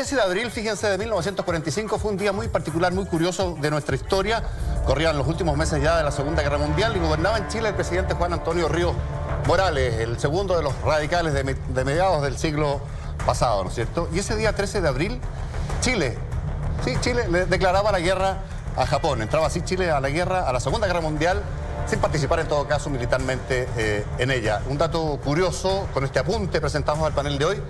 13 de abril, fíjense, de 1945 fue un día muy particular, muy curioso de nuestra historia. Corrían los últimos meses ya de la Segunda Guerra Mundial y gobernaba en Chile el presidente Juan Antonio Ríos Morales, el segundo de los radicales de mediados del siglo pasado, ¿no es cierto? Y ese día 13 de abril, Chile le declaraba la guerra a Japón. Entraba así Chile a la guerra, a la Segunda Guerra Mundial, sin participar en todo caso militarmente en ella. Un dato curioso con este apunte presentamos al panel de hoy,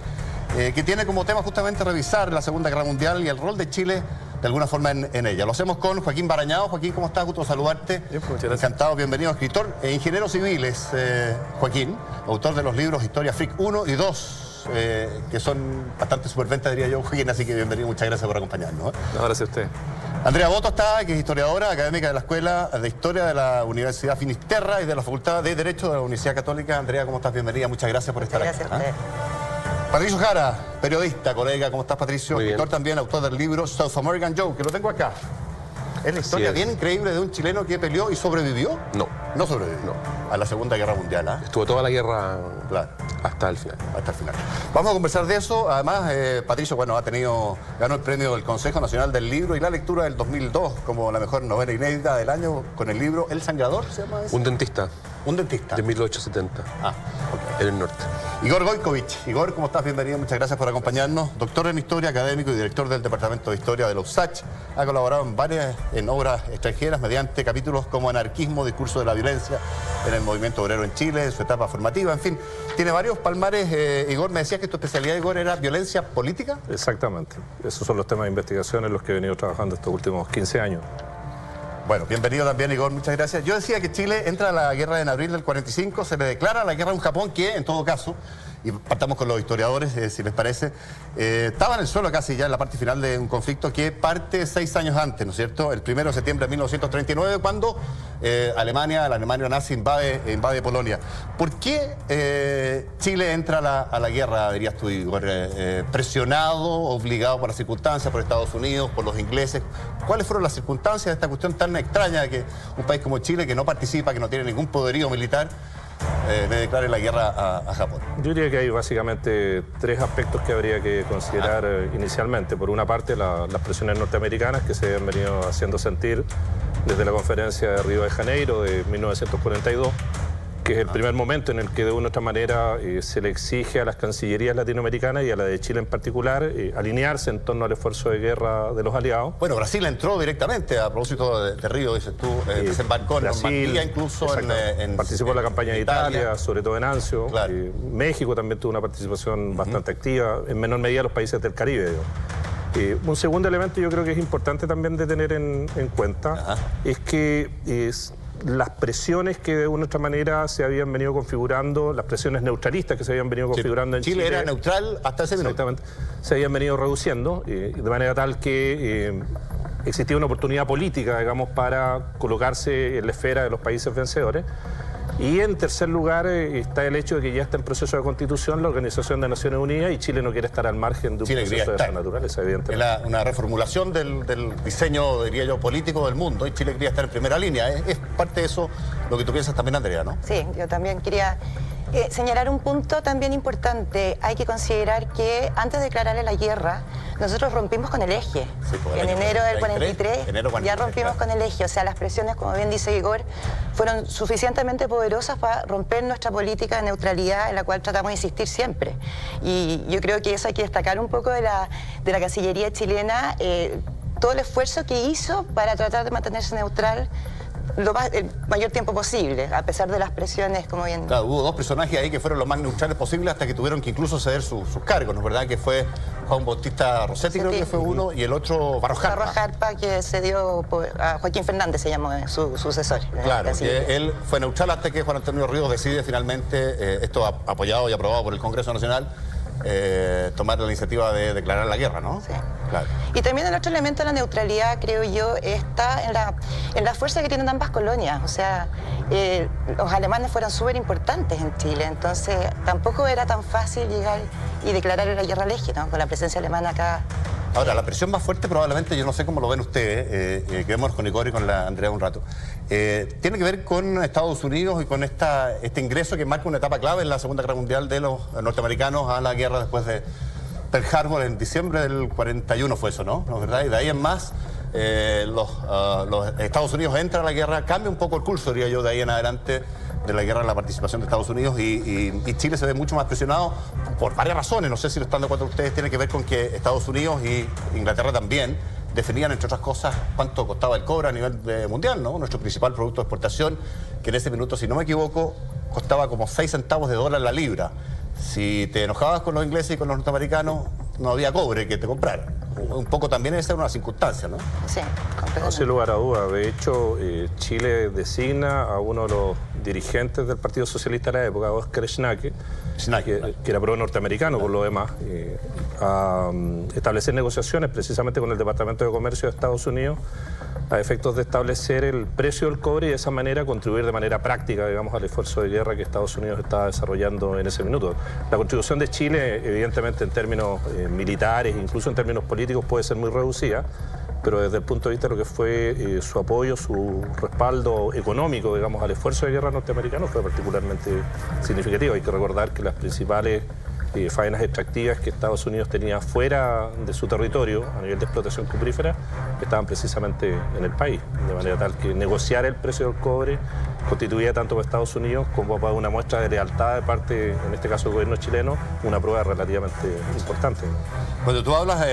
que tiene como tema justamente revisar la Segunda Guerra Mundial y el rol de Chile de alguna forma en ella. Lo hacemos con Joaquín Barañao. Joaquín, ¿cómo estás? Gusto saludarte. Bien, muchas gracias. Encantado, bienvenido, escritor e ingeniero civil es Joaquín, autor de los libros Historia Freak 1 y 2, que son bastante superventas, diría yo, Joaquín, así que bienvenido, muchas gracias por acompañarnos. No, gracias a usted. Andrea Boto está, que es historiadora académica de la Escuela de Historia de la Universidad Finisterra y de la Facultad de Derecho de la Universidad Católica. Andrea, ¿cómo estás? Bienvenida, muchas gracias por estar aquí. Gracias. Patricio Jara, periodista, colega, ¿cómo estás, Patricio? Muy bien. Escritor también, autor del libro South American Joe, que lo tengo acá. Es la historia bien increíble de un chileno que peleó y sobrevivió. No sobrevivió. No. A la Segunda Guerra Mundial, ¿ah? Estuvo toda la guerra Claro. hasta el final. Hasta el final. Vamos a conversar de eso. Además, Patricio, bueno, ganó el premio del Consejo Nacional del Libro y la Lectura del 2002 como la mejor novela inédita del año con el libro El Sangrador, ¿se llama ese? Un dentista Un dentista. de 1870 Ok. en el norte. Igor Gojkovic. Igor, ¿cómo estás? Bienvenido, muchas gracias por acompañarnos. Doctor en Historia, académico y director del Departamento de Historia de la USACH. Ha colaborado en obras extranjeras mediante capítulos como Anarquismo, Discurso de la Violencia en el Movimiento Obrero en Chile, en su etapa formativa, en fin. Tiene varios palmares. Igor, me decías que tu especialidad, Igor, era violencia política. Exactamente. Esos son los temas de investigación en los que he venido trabajando estos últimos 15 años. Bueno, bienvenido también, Igor, muchas gracias. Yo decía que Chile entra a la guerra en abril del 45, se le declara la guerra a un Japón que, en todo caso, y partamos con los historiadores, si les parece, estaba en el suelo casi ya en la parte final de un conflicto que parte 6 años antes, ¿no es cierto? El 1 de septiembre de 1939, cuando la Alemania nazi invade Polonia. ¿Por qué Chile entra a la guerra, dirías tú, Igor? ¿Presionado, obligado por las circunstancias, por Estados Unidos, por los ingleses? ¿Cuáles fueron las circunstancias de esta cuestión tan extraña de que un país como Chile, que no participa, que no tiene ningún poderío militar, le declare la guerra a Japón? Yo diría que hay básicamente 3 aspectos que habría que considerar inicialmente. Por una parte, las presiones norteamericanas que se han venido haciendo sentir desde la conferencia de Río de Janeiro de 1942, que es el primer momento en el que de una u otra manera se le exige a las cancillerías latinoamericanas y a la de Chile en particular alinearse en torno al esfuerzo de guerra de los aliados. Bueno, Brasil entró directamente a propósito de Río, dices tú, desembarcó en Normandía, incluso participó en la campaña de Italia, sobre todo en Anzio. Claro. México también tuvo una participación bastante activa, en menor medida los países del Caribe. Un segundo elemento yo creo que es importante también de tener en cuenta es que las presiones que de una u otra manera se habían venido configurando, las presiones neutralistas que se habían venido configurando en Chile. Chile era neutral hasta ese minuto. Exactamente. Se habían venido reduciendo, de manera tal que existía una oportunidad política, digamos, para colocarse en la esfera de los países vencedores. Y en tercer lugar está el hecho de que ya está en proceso de constitución la Organización de Naciones Unidas y Chile no quiere estar al margen de un proceso de esa naturaleza, evidentemente. Es una reformulación del diseño, diría yo, político del mundo, y Chile quería estar en primera línea. Es parte de eso lo que tú piensas también, Andrea, ¿no? Sí, yo también quería señalar un punto también importante. Hay que considerar que antes de declararle la guerra, nosotros rompimos con el eje. Sí, pues, en enero del 43, ya rompimos claro. con el eje. O sea, las presiones, como bien dice Igor, fueron suficientemente poderosas para romper nuestra política de neutralidad en la cual tratamos de insistir siempre. Y yo creo que eso hay que destacar un poco de la Cancillería chilena, todo el esfuerzo que hizo para tratar de mantenerse neutral el mayor tiempo posible, a pesar de las presiones, como bien... Claro, hubo 2 personajes ahí que fueron lo más neutrales posible hasta que tuvieron que incluso ceder sus cargos, ¿no es verdad? Que fue Juan Bautista Rossetti, creo que fue uno, y el otro Barros Harpa. Barros Harpa, que se dio a Joaquín Fernández, se llamó su sucesor. Claro, que él fue neutral hasta que Juan Antonio Ríos decide finalmente, esto apoyado y aprobado por el Congreso Nacional, tomar la iniciativa de declarar la guerra, ¿no? Sí. Claro. Y también el otro elemento de la neutralidad, creo yo, está en la fuerza que tienen ambas colonias. O sea, los alemanes fueron súper importantes en Chile, entonces tampoco era tan fácil llegar y declarar la guerra al eje, ¿no? Con la presencia alemana acá. Ahora, la presión más fuerte probablemente, yo no sé cómo lo ven ustedes, quedémonos con Igor y con la Andrea un rato, tiene que ver con Estados Unidos y con este ingreso que marca una etapa clave en la Segunda Guerra Mundial de los norteamericanos a la guerra después de Pearl Harbor en diciembre del 41 fue eso, ¿no? ¿No es verdad? Y de ahí en más, los Estados Unidos entran a la guerra, cambia un poco el curso, diría yo, de ahí en adelante de la guerra, la participación de Estados Unidos y Chile se ve mucho más presionado por varias razones. No sé si lo están de acuerdo ustedes, tiene que ver con que Estados Unidos y Inglaterra también definían, entre otras cosas, cuánto costaba el cobre a nivel mundial, ¿no? Nuestro principal producto de exportación, que en ese minuto, si no me equivoco, costaba como 6 centavos de dólar la libra. Si te enojabas con los ingleses y con los norteamericanos, no había cobre que te comprara. Un poco también esa era una circunstancia, ¿no? Sí, completamente. No, sin lugar a duda. De hecho, Chile designa a uno de los dirigentes del Partido Socialista de la época, Oscar Schnake, que era pro norteamericano por lo demás, a establecer negociaciones precisamente con el Departamento de Comercio de Estados Unidos a efectos de establecer el precio del cobre y de esa manera contribuir de manera práctica, digamos, al esfuerzo de guerra que Estados Unidos estaba desarrollando en ese minuto. La contribución de Chile, evidentemente en términos militares, incluso en términos políticos, puede ser muy reducida, pero desde el punto de vista de lo que fue su apoyo, su respaldo económico, digamos, al esfuerzo de guerra norteamericano fue particularmente significativo. Hay que recordar que las principales faenas extractivas que Estados Unidos tenía fuera de su territorio a nivel de explotación cuprífera estaban precisamente en el país, de manera tal que negociar el precio del cobre constituía tanto para Estados Unidos como para una muestra de lealtad de parte, en este caso del gobierno chileno, una prueba relativamente importante. Cuando tú hablas,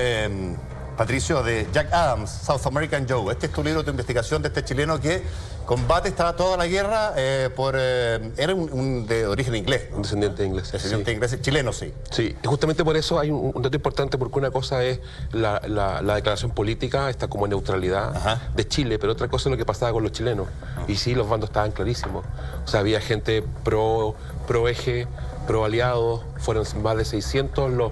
Patricio, de Jack Adams, South American Joe, este es tu libro de investigación de este chileno que combate, estaba toda la guerra era un de origen inglés. Un descendiente de inglés. Descendiente de inglés, chileno, sí. Sí, y justamente por eso hay un dato importante, porque una cosa es la declaración política, esta como neutralidad de Chile, pero otra cosa es lo que pasaba con los chilenos. Y sí, los bandos estaban clarísimos. O sea, había gente pro eje, pro aliados, fueron más de 600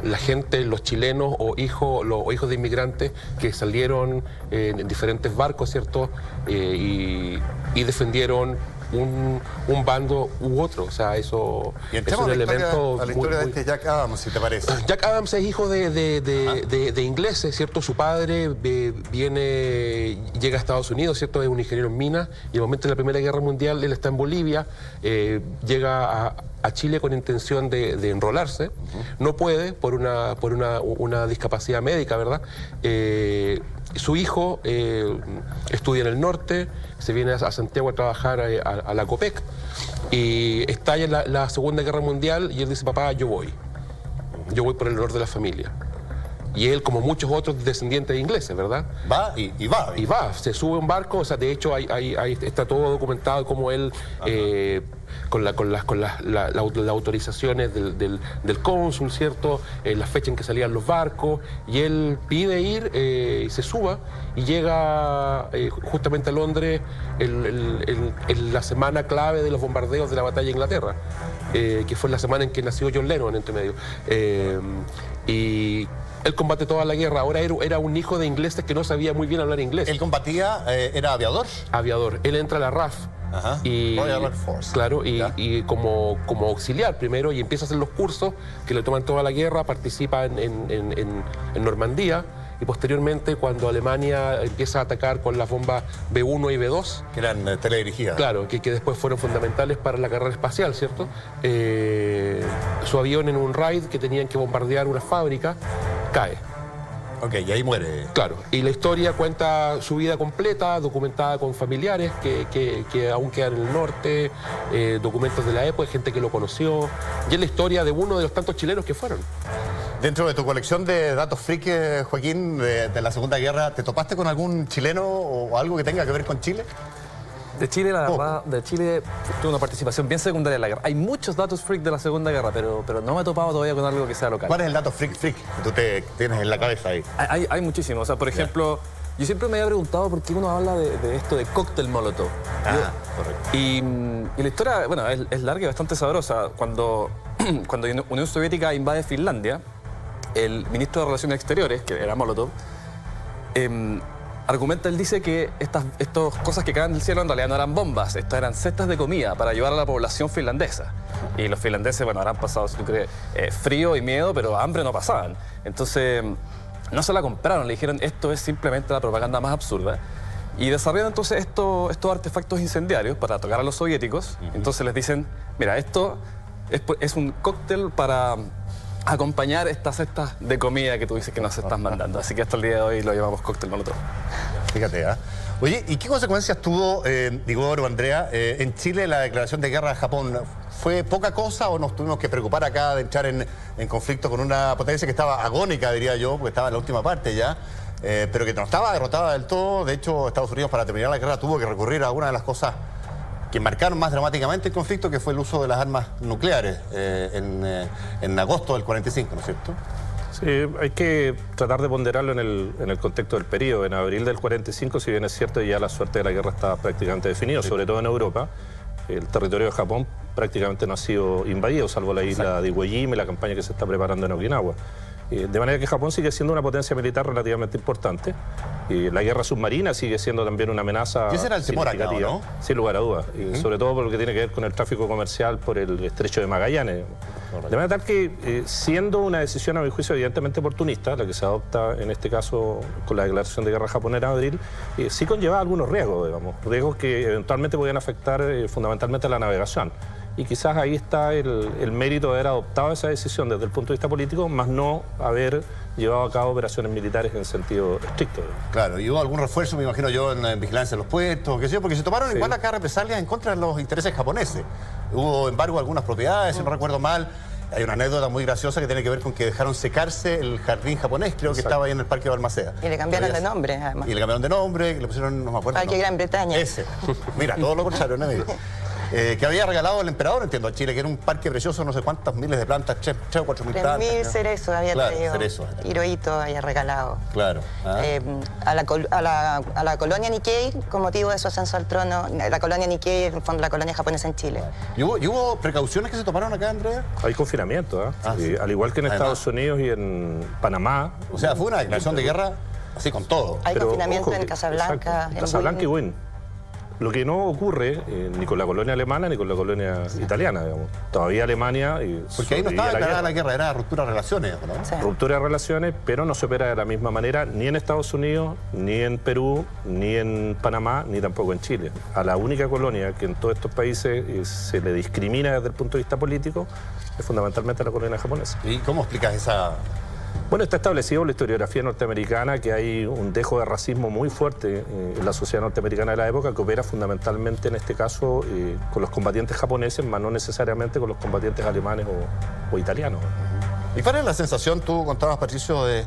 la gente, los chilenos o hijos de inmigrantes que salieron en diferentes barcos, ¿cierto? Y defendieron un bando u otro. O sea, eso es un elemento a la historia de este Jack Adams, si te parece. Jack Adams es hijo de ingleses, ¿cierto? Su padre llega a Estados Unidos, ¿cierto? Es un ingeniero en minas y en el momento de la Primera Guerra Mundial él está en Bolivia, llega a Chile con intención de enrolarse. No puede por una discapacidad médica, ¿verdad? Su hijo estudia en el norte, se viene a Santiago a trabajar a la COPEC y estalla la Segunda Guerra Mundial y él dice: papá, yo voy por el honor de la familia. Y él, como muchos otros descendientes de ingleses, ¿verdad? Va y va. Y va, se sube a un barco, o sea, de hecho está todo documentado como él, con las autorizaciones del cónsul, ¿cierto? La fecha en que salían los barcos, y él pide ir y se suba y llega justamente a Londres en la semana clave de los bombardeos de la batalla de Inglaterra, que fue la semana en que nació John Lennon, entre medio. Y él combate toda la guerra. Ahora era un hijo de ingleses que no sabía muy bien hablar inglés. ¿Él combatía, era aviador? Aviador. Él entra a la RAF. Y, Royal Air Force. Claro, y como auxiliar primero, y empieza a hacer los cursos que le toman toda la guerra, participa en Normandía, y posteriormente cuando Alemania empieza a atacar con las bombas B1 y B2. Que eran teledirigidas. Claro, que después fueron fundamentales para la carrera espacial, ¿cierto? Su avión en un raid que tenían que bombardear una fábrica, cae. Ok, y ahí muere. Claro, y la historia cuenta su vida completa, documentada con familiares que aún quedan en el norte, documentos de la época, gente que lo conoció, y es la historia de uno de los tantos chilenos que fueron. Dentro de tu colección de datos friki, Joaquín, de la Segunda Guerra, ¿te topaste con algún chileno o algo que tenga que ver con Chile? De Chile, la verdad, de Chile tuve una participación bien secundaria en la guerra. Hay muchos datos freak de la Segunda Guerra, pero no me he topado todavía con algo que sea local. ¿Cuál es el dato freak que tú te tienes en la cabeza ahí? Hay muchísimos. O sea, por ejemplo, yo siempre me había preguntado por qué uno habla de esto de cóctel molotov. Correcto. Y la historia, bueno, es larga y bastante sabrosa. Cuando Unión Soviética invade Finlandia, el ministro de Relaciones Exteriores, que era Molotov, argumenta, él dice que estas cosas que caen del cielo en realidad no eran bombas, estas eran cestas de comida para ayudar a la población finlandesa. Y los finlandeses, bueno, habrán pasado, si tú crees, frío y miedo, pero hambre no pasaban. Entonces, no se la compraron, le dijeron, esto es simplemente la propaganda más absurda. Y desarrollan entonces estos artefactos incendiarios para tocar a los soviéticos. Entonces les dicen, mira, esto es un cóctel para acompañar estas cestas de comida que tú dices que nos estás mandando. Así que hasta el día de hoy lo llamamos cóctel molotov. Fíjate, ¿eh? Oye, ¿y qué consecuencias tuvo, Igor o Andrea, en Chile la declaración de guerra a Japón? ¿Fue poca cosa o nos tuvimos que preocupar acá de entrar en conflicto con una potencia que estaba agónica, diría yo, porque estaba en la última parte ya, pero que no estaba derrotada del todo? De hecho, Estados Unidos, para terminar la guerra, tuvo que recurrir a una de las cosas que marcaron más dramáticamente el conflicto, que fue el uso de las armas nucleares en agosto del 45, ¿no es cierto? Sí, hay que tratar de ponderarlo en el contexto del periodo. En abril del 45, si bien es cierto, ya la suerte de la guerra estaba prácticamente definida, sobre todo en Europa. El territorio de Japón prácticamente no ha sido invadido, salvo la isla de Iwo Jima y la campaña que se está preparando en Okinawa. De manera que Japón sigue siendo una potencia militar relativamente importante. La guerra submarina sigue siendo también una amenaza. Y ese era el temor acá, ¿no? Sin lugar a dudas. Sobre todo por lo que tiene que ver con el tráfico comercial por el estrecho de Magallanes. De manera tal que, siendo una decisión a mi juicio evidentemente oportunista, la que se adopta en este caso con la declaración de guerra japonesa en abril, sí conlleva algunos riesgos, digamos. Riesgos que eventualmente podían afectar fundamentalmente a la navegación. Y quizás ahí está el mérito de haber adoptado esa decisión desde el punto de vista político, más no haber llevado a cabo operaciones militares en sentido estricto. Claro, y hubo algún refuerzo, me imagino yo, en vigilancia de los puertos, qué sé yo, porque se tomaron igual acá represalias en contra de los intereses japoneses. Hubo embargo de algunas propiedades, si no recuerdo mal. Hay una anécdota muy graciosa que tiene que ver con que dejaron secarse el jardín japonés, creo que estaba ahí en el Parque de Balmaceda. Y le cambiaron de nombre, además. Y le cambiaron de nombre, le pusieron, no me acuerdo. Parque Gran Bretaña. Ese. Mira, todo lo contrario, ¿no? Que había regalado el emperador, entiendo, a Chile, que era un parque precioso, no sé cuántas miles de plantas, 3 o 4 mil plantas. 3.000 cerezos había traído. Cerezos. Hirohito había regalado. Claro. A la colonia Nikkei, con motivo de su ascenso al trono, la colonia Nikkei, en el fondo, la colonia japonesa en Chile. ¿Y hubo precauciones que se tomaron acá, Andrea? Hay confinamiento, sí. Al igual que en Estados Unidos y en Panamá. O sea, fue una declaración de guerra así con todo. Hay confinamiento en Casablanca. En Casablanca y Wynn. Lo que no ocurre ni con la colonia alemana ni con la colonia italiana, digamos. Todavía Alemania... Porque ahí no estaba declarada la guerra, era ruptura de relaciones, ¿no? Sí. Ruptura de relaciones, pero no se opera de la misma manera ni en Estados Unidos, ni en Perú, ni en Panamá, ni tampoco en Chile. A la única colonia que en todos estos países se le discrimina desde el punto de vista político es fundamentalmente la colonia japonesa. ¿Y cómo explicas esa...? Bueno, está establecido en la historiografía norteamericana que hay un dejo de racismo muy fuerte en la sociedad norteamericana de la época, que opera fundamentalmente en este caso con los combatientes japoneses, más no necesariamente con los combatientes alemanes o italianos. ¿Y cuál es la sensación, tú contabas, Patricio, de...?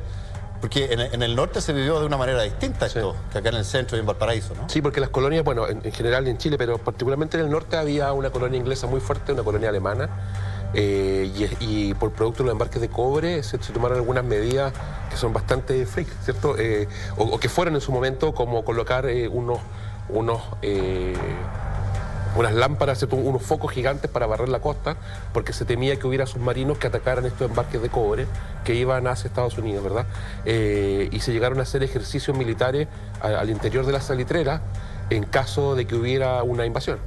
Porque en el norte se vivió de una manera distinta esto, que acá en el centro y en Valparaíso, ¿no? Sí, porque las colonias, bueno, en general en Chile, pero particularmente en el norte había una colonia inglesa muy fuerte, una colonia alemana. Y por producto de los embarques de cobre se tomaron algunas medidas que son bastante freak, ¿cierto? O que fueron en su momento como colocar unas lámparas, ¿cierto? Unos focos gigantes para barrer la costa, porque se temía que hubiera submarinos que atacaran estos embarques de cobre que iban hacia Estados Unidos, ¿verdad? Y se llegaron a hacer ejercicios militares al interior de las salitreras en caso de que hubiera una invasión.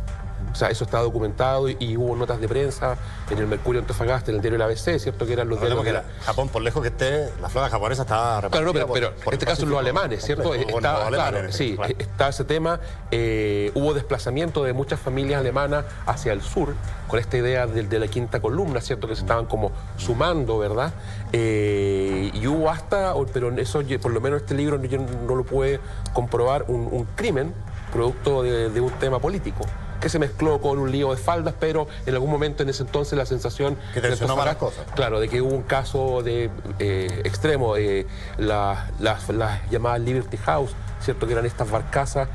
O sea, eso está documentado y hubo notas de prensa en el Mercurio Antofagasta, en el diario El ABC, ¿cierto? Que eran los diarios que Japón, por lejos que esté, la flota japonesa estaba repartida. Claro, pero en este caso los alemanes, ¿cierto? Está ese tema. Hubo desplazamiento de muchas familias alemanas hacia el sur, con esta idea de la quinta columna, ¿cierto? Que se estaban como sumando, ¿verdad? Y hubo hasta, pero eso por lo menos este libro yo no lo pude comprobar, un crimen producto de un tema político, que se mezcló con un lío de faldas, pero en algún momento en ese entonces la sensación... Que tensionó malas cosas. Claro, de que hubo un caso de extremo, las llamadas Liberty House, ¿cierto? Que eran estas barcazas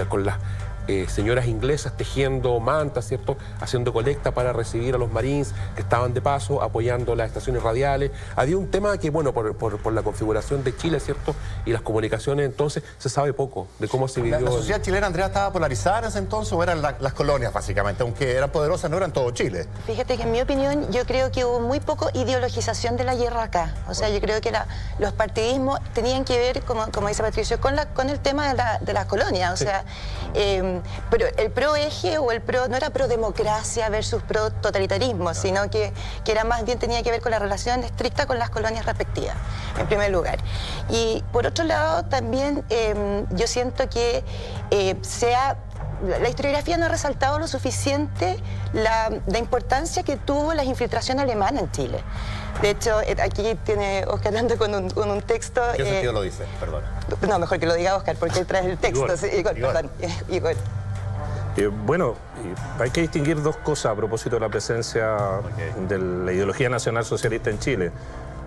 con las señoras inglesas tejiendo mantas, ¿cierto? Haciendo colecta para recibir a los marines que estaban de paso, apoyando las estaciones radiales. Había un tema que, bueno, por la configuración de Chile, ¿cierto? Y las comunicaciones, entonces, se sabe poco de cómo se vivió. ¿La sociedad chilena, Andrea, estaba polarizada en ese entonces o eran las colonias, básicamente? Aunque eran poderosas, no eran todo Chile. Fíjate que en mi opinión, yo creo que hubo muy poco ideologización de la guerra acá. O sea, yo creo que los partidismos tenían que ver, como dice Patricio, con el tema de las colonias. O sea, pero el pro eje o el pro no era pro democracia versus pro totalitarismo, sino que era más bien tenía que ver con la relación estricta con las colonias respectivas, en primer lugar. Y por otro lado, también yo siento que se ha la historiografía no ha resaltado lo suficiente la importancia que tuvo la infiltración alemana en Chile. De hecho, aquí tiene Oscar anda con un texto... ¿Qué sentido lo dice? Perdón. No, mejor que lo diga Oscar, porque él trae el texto. Igor. Sí, Igor, perdón. Igor. Bueno, hay que distinguir dos cosas a propósito de la presencia de la ideología nacional socialista en Chile.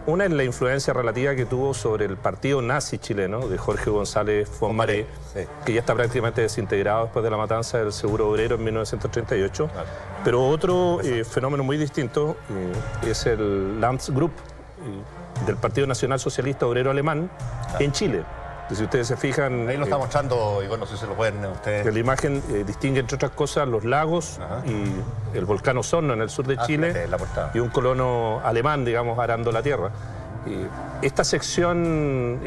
Una es la influencia relativa que tuvo sobre el partido nazi chileno de Jorge González Fontmaré, que ya está prácticamente desintegrado después de la matanza del Seguro Obrero en 1938. Claro. Pero otro fenómeno muy distinto es el Landsgruppe del Partido Nacional Socialista Obrero Alemán en Chile. Si ustedes se fijan... Ahí lo está mostrando, y bueno, no sé si lo pueden ustedes... La imagen distingue, entre otras cosas, los lagos y el volcán Osorno en el sur de Chile y un colono alemán, digamos, arando la tierra. Esta sección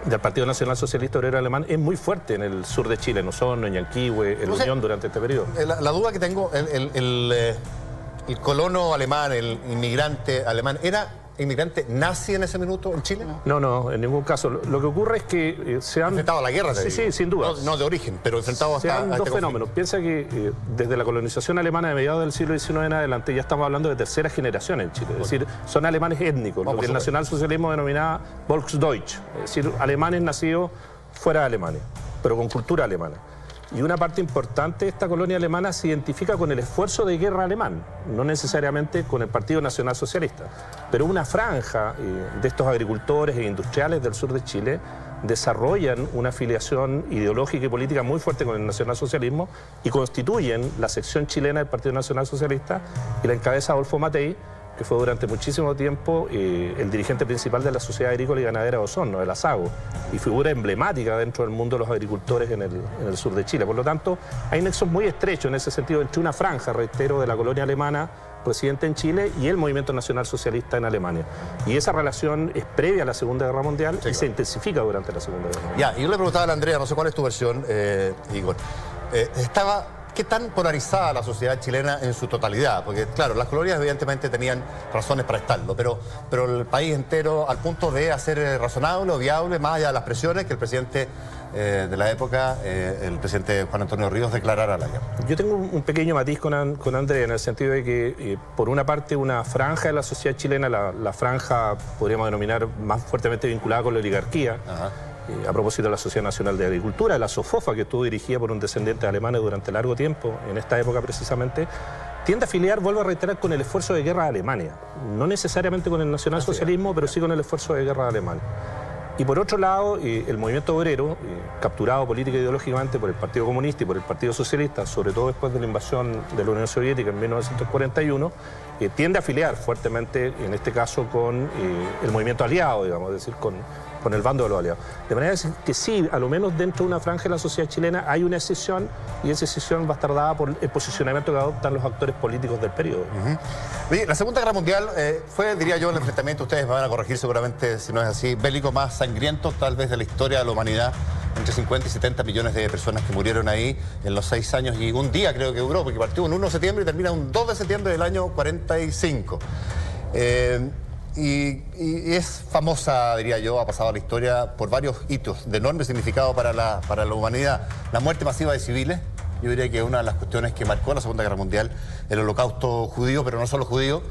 del Partido Nacional Socialista Obrero Alemán es muy fuerte en el sur de Chile, en Osorno, en Yanquihue, en Unión durante este periodo. La duda que tengo, el colono alemán, el inmigrante alemán, ¿era inmigrante nazi en ese minuto en Chile? No, en ningún caso. Lo que ocurre es que se han... enfrentado a la guerra. Sí, sin duda. No de origen, pero enfrentado se hasta... han dos fenómenos. Piensa que desde la colonización alemana de mediados del siglo XIX en adelante ya estamos hablando de tercera generación en Chile. Es decir, son alemanes étnicos, lo que el nacionalsocialismo denominaba Volksdeutsch. Es decir, alemanes nacidos fuera de Alemania, pero con cultura alemana. Y una parte importante de esta colonia alemana se identifica con el esfuerzo de guerra alemán, no necesariamente con el Partido Nacional Socialista. Pero una franja de estos agricultores e industriales del sur de Chile desarrollan una afiliación ideológica y política muy fuerte con el nacionalsocialismo y constituyen la sección chilena del Partido Nacional Socialista y la encabeza Adolfo Matei, que fue durante muchísimo tiempo el dirigente principal de la Sociedad Agrícola y Ganadera de Osorno, de la SAGO, y figura emblemática dentro del mundo de los agricultores en el sur de Chile. Por lo tanto, hay nexos muy estrechos en ese sentido entre una franja, reitero, de la colonia alemana residente en Chile y el movimiento nacional socialista en Alemania. Y esa relación es previa a la Segunda Guerra Mundial y se intensifica durante la Segunda Guerra Mundial. Ya, y yo le preguntaba a la Andrea, no sé cuál es tu versión, Igor. ¿Qué tan polarizada la sociedad chilena en su totalidad? Porque, claro, las colonias evidentemente tenían razones para estarlo, pero el país entero al punto de hacer razonable o viable, más allá de las presiones, que el presidente de la época, el presidente Juan Antonio Ríos, declarara la guerra. Yo tengo un pequeño matiz con Andrea, en el sentido de que, por una parte, una franja de la sociedad chilena, la franja, podríamos denominar, más fuertemente vinculada con la oligarquía, a propósito de la Sociedad Nacional de Agricultura, la SOFOFA, que estuvo dirigida por un descendiente de alemanes durante largo tiempo, en esta época precisamente, tiende a afiliar, vuelvo a reiterar, con el esfuerzo de guerra de Alemania. No necesariamente con el nacionalsocialismo, pero sí con el esfuerzo de guerra de Alemania. Y por otro lado, el movimiento obrero, capturado política e ideológicamente por el Partido Comunista y por el Partido Socialista, sobre todo después de la invasión de la Unión Soviética en 1941, tiende a afiliar fuertemente, en este caso, con el movimiento aliado, digamos, es decir, con el bando de los aliados. De manera que sí, a lo menos dentro de una franja de la sociedad chilena hay una escisión, y esa escisión va a estar dada por el posicionamiento que adoptan los actores políticos del periodo. Oye, la Segunda Guerra Mundial fue, diría yo, el enfrentamiento, ustedes me van a corregir seguramente si no es así, bélico más sangriento tal vez de la historia de la humanidad, entre 50 y 70 millones de personas que murieron ahí en los 6 años y un día creo que duró, porque partió un 1 de septiembre y termina un 2 de septiembre del año 45. Y es famosa, diría yo, ha pasado a la historia por varios hitos de enorme significado para la humanidad. La muerte masiva de civiles, yo diría que una de las cuestiones que marcó la Segunda Guerra Mundial, el holocausto judío, pero no solo judío,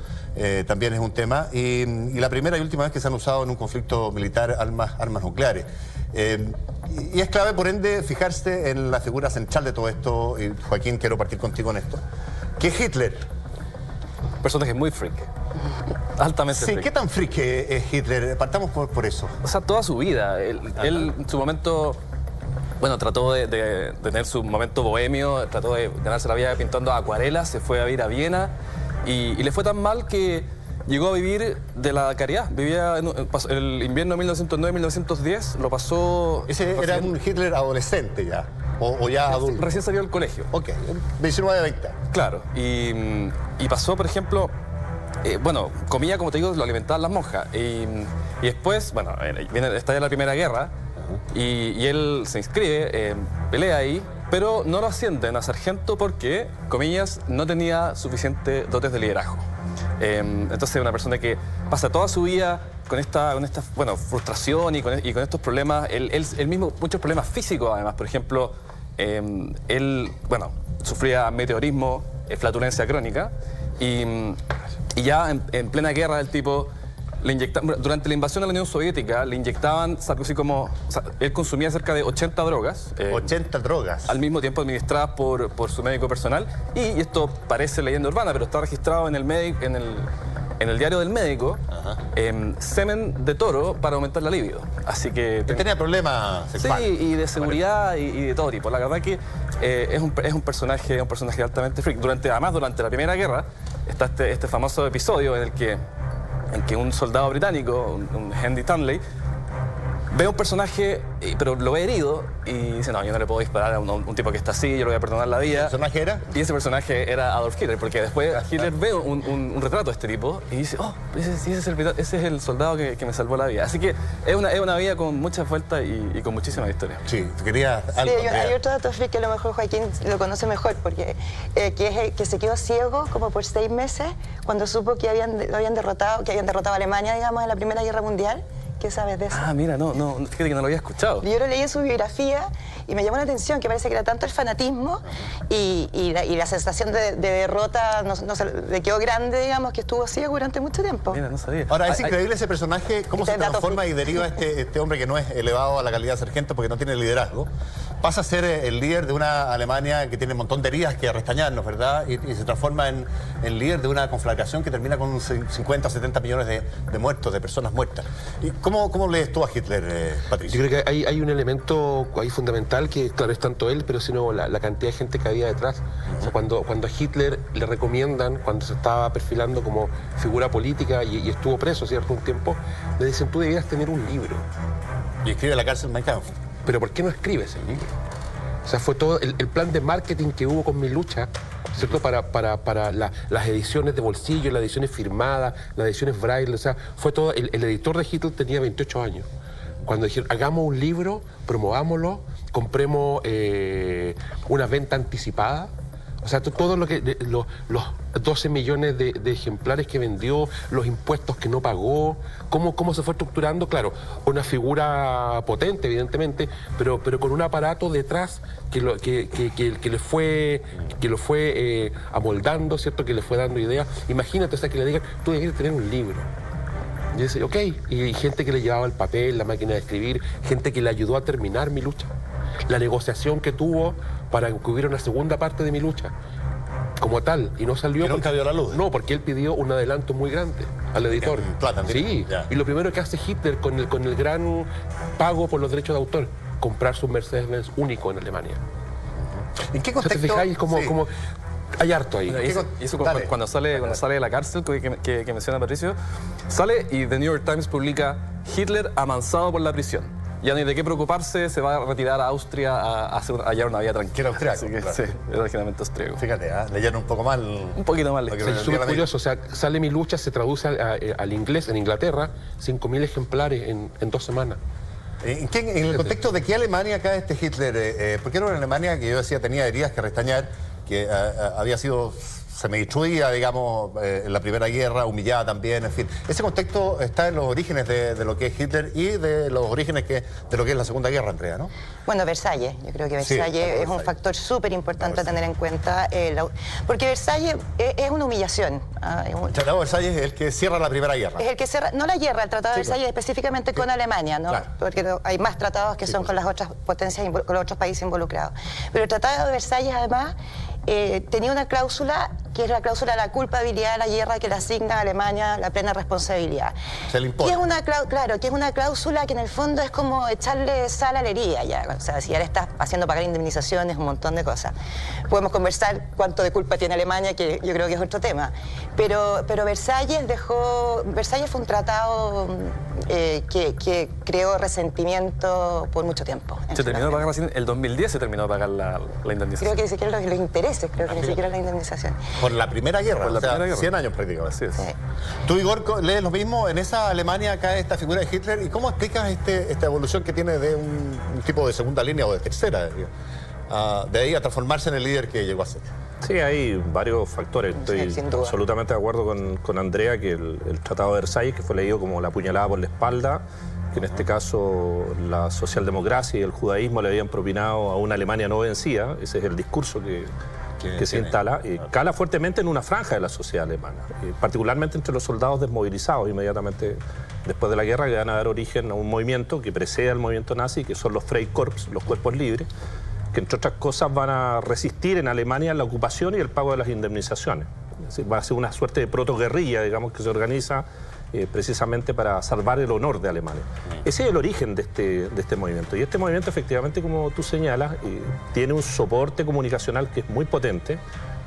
también es un tema. Y la primera y última vez que se han usado en un conflicto militar armas nucleares. Y es clave, por ende, fijarse en la figura central de todo esto. Y Joaquín, quiero partir contigo en esto. ¿Qué es Hitler? Personaje muy freak. Altamente freak. ¿Qué tan freak es Hitler? Partamos por eso. O sea, toda su vida. Él en su momento, bueno, trató de tener su momento bohemio, trató de ganarse la vida pintando acuarelas, se fue a vivir a Viena y le fue tan mal que llegó a vivir de la caridad. Vivía el invierno 1909-1910, lo pasó... Ese era un Hitler adolescente ya, o ya adulto. Recién salió del colegio. Ok, 19-20. Claro, y pasó, por ejemplo... bueno, comía, como te digo, lo alimentaban las monjas. Y después, bueno, estalla la Primera Guerra y él se inscribe, pelea ahí, pero no lo ascienden a sargento porque, comillas, no tenía suficiente dotes de liderazgo. Entonces, una persona que pasa toda su vida con esta bueno, frustración y con estos problemas, él mismo, muchos problemas físicos además, por ejemplo, él, bueno, sufría meteorismo, flatulencia crónica, y ya en plena guerra el tipo, durante la invasión de la Unión Soviética, le inyectaban, así como, o sea, él consumía cerca de 80 drogas. 80 drogas. Al mismo tiempo administradas por su médico personal. Y esto parece leyenda urbana, pero está registrado en el diario del médico, semen de toro para aumentar la libido. Así que... tenía problemas sexuales. Sí, y de seguridad y de todo tipo. La verdad que es un personaje altamente freak. Además, durante la Primera Guerra, está este famoso episodio en que un soldado británico, un Henry Stanley, ve a un personaje, pero lo ve herido y dice, no, yo no le puedo disparar a un tipo que está así, yo le voy a perdonar la vida. ¿El personaje era? Y ese personaje era Adolf Hitler, porque después Hitler ve un retrato de este tipo y dice, oh, ese es el soldado que me salvó la vida. Así que es una vida con muchas vueltas y con muchísimas historias. Sí, quería algo. Sí, hay otro dato freak que a lo mejor Joaquín lo conoce mejor, porque que se quedó ciego como por 6 meses cuando supo que habían derrotado a Alemania, digamos, en la Primera Guerra Mundial. ¿Qué sabes de eso? Ah, mira, no, fíjate que no lo había escuchado. Yo lo leí en su biografía y me llamó la atención que parece que era tanto el fanatismo y la sensación de derrota le quedó grande, digamos, que estuvo ciego durante mucho tiempo. Mira, no sabía. Ahora, es increíble ese personaje, cómo se transforma y deriva este hombre que no es elevado a la calidad de sargento porque no tiene liderazgo. Pasa a ser el líder de una Alemania que tiene un montón de heridas que restañarnos, ¿verdad? Y se transforma en líder de una conflagración que termina con 50 o 70 millones de muertos, de personas muertas. ¿Y cómo lees tú a Hitler, Patricio? Yo creo que hay un elemento ahí fundamental que, claro, es tanto él, pero sino la cantidad de gente que había detrás. O sea, cuando a Hitler le recomiendan, cuando se estaba perfilando como figura política y estuvo preso, ¿cierto?, un tiempo, le dicen, tú debías tener un libro. Y escribe en la cárcel Mein Kampf. Pero ¿por qué no escribes el libro? O sea, fue todo el plan de marketing que hubo con Mi Lucha, ¿cierto? Para las ediciones de bolsillo, las ediciones firmadas, las ediciones braille, o sea, fue todo. El editor de Hitler tenía 28 años. Cuando dijeron, hagamos un libro, promovámoslo, compremos una venta anticipada. O sea, todo lo que los 12 millones de ejemplares que vendió, los impuestos que no pagó, cómo se fue estructurando, claro, una figura potente, evidentemente, pero con un aparato detrás que lo fue amoldando, ¿cierto? Que le fue dando ideas. Imagínate, o sea, que le digan, tú debes tener un libro. Y dice, ok, y gente que le llevaba el papel, la máquina de escribir, gente que le ayudó a terminar Mi Lucha. La negociación que tuvo para que hubiera una segunda parte de Mi Lucha, como tal, y no salió. ¿Y nunca dio la luz? No, porque él pidió un adelanto muy grande al editor. Plata, sí, ya. Y lo primero que hace Hitler con el gran pago por los derechos de autor, comprar su Mercedes-Benz único en Alemania. ¿En qué contexto? ¿Te fijáis? Como hay harto ahí. Y eso cuando sale de la cárcel que menciona Patricio, sale y The New York Times publica Hitler amansado por la prisión. Ya no hay de qué preocuparse, se va a retirar a Austria a hallar una vida tranquila. Era austriaco, Así que, claro. sí, era originalmente austriaco. Fíjate, leyeron un poco mal. Un poquito mal. Es súper curioso, o sea, sale Mi Lucha, se traduce al inglés en Inglaterra, 5.000 ejemplares en 2 semanas. ¿En el contexto de qué Alemania cae este Hitler? Porque era una Alemania que yo decía tenía heridas que restañar, que había sido semidestruida, digamos, en la Primera Guerra, humillada también, en fin. Ese contexto está en los orígenes de lo que es Hitler y de los orígenes de lo que es la Segunda Guerra, Andrea, ¿no? Bueno, Versalles. Yo creo que Versalles es un factor súper importante a tener en cuenta, porque Versalles es una humillación. El Tratado de Versalles es el que cierra la Primera Guerra. Es el que cierra, no la guerra, el Tratado de Versalles específicamente con Alemania, ¿no? Claro. Porque hay más tratados que son con las otras potencias, con los otros países involucrados. Pero el Tratado de Versalles, además, tenía una cláusula que es la cláusula de la culpabilidad de la guerra que le asigna a Alemania la plena responsabilidad. Se le impone. Que es una cláusula que en el fondo es como echarle sal a la herida ya. O sea, si ya le estás haciendo pagar indemnizaciones, un montón de cosas. Podemos conversar cuánto de culpa tiene Alemania, que yo creo que es otro tema. Pero Versalles fue un tratado que creó resentimiento por mucho tiempo. Se terminó de pagar recién, el 2010 se terminó de pagar la indemnización. Creo que ni siquiera los intereses, creo que ni siquiera la indemnización. Por la Primera Guerra, Por la Primera Guerra. 100 años prácticamente. Así es. Sí. ¿Tú, Igor, lees lo mismo? En esa Alemania cae esta figura de Hitler. ¿Y cómo explicas esta evolución que tiene de un tipo de segunda línea o de tercera, de ahí a transformarse en el líder que llegó a ser? Sí, hay varios factores. Estoy sin duda. absolutamente de acuerdo con Andrea que el Tratado de Versalles, que fue leído como la puñalada por la espalda, que en este caso la socialdemocracia y el judaísmo le habían propinado a una Alemania no vencida. Ese es el discurso que se instala, cala fuertemente en una franja de la sociedad alemana, particularmente entre los soldados desmovilizados inmediatamente después de la guerra, que van a dar origen a un movimiento que precede al movimiento nazi, que son los Freikorps, los cuerpos libres, que entre otras cosas van a resistir en Alemania la ocupación y el pago de las indemnizaciones. Es decir, va a ser una suerte de protoguerrilla, digamos, que se organiza precisamente para salvar el honor de Alemania. Ese es el origen de este movimiento. Y este movimiento, efectivamente, como tú señalas, tiene un soporte comunicacional que es muy potente,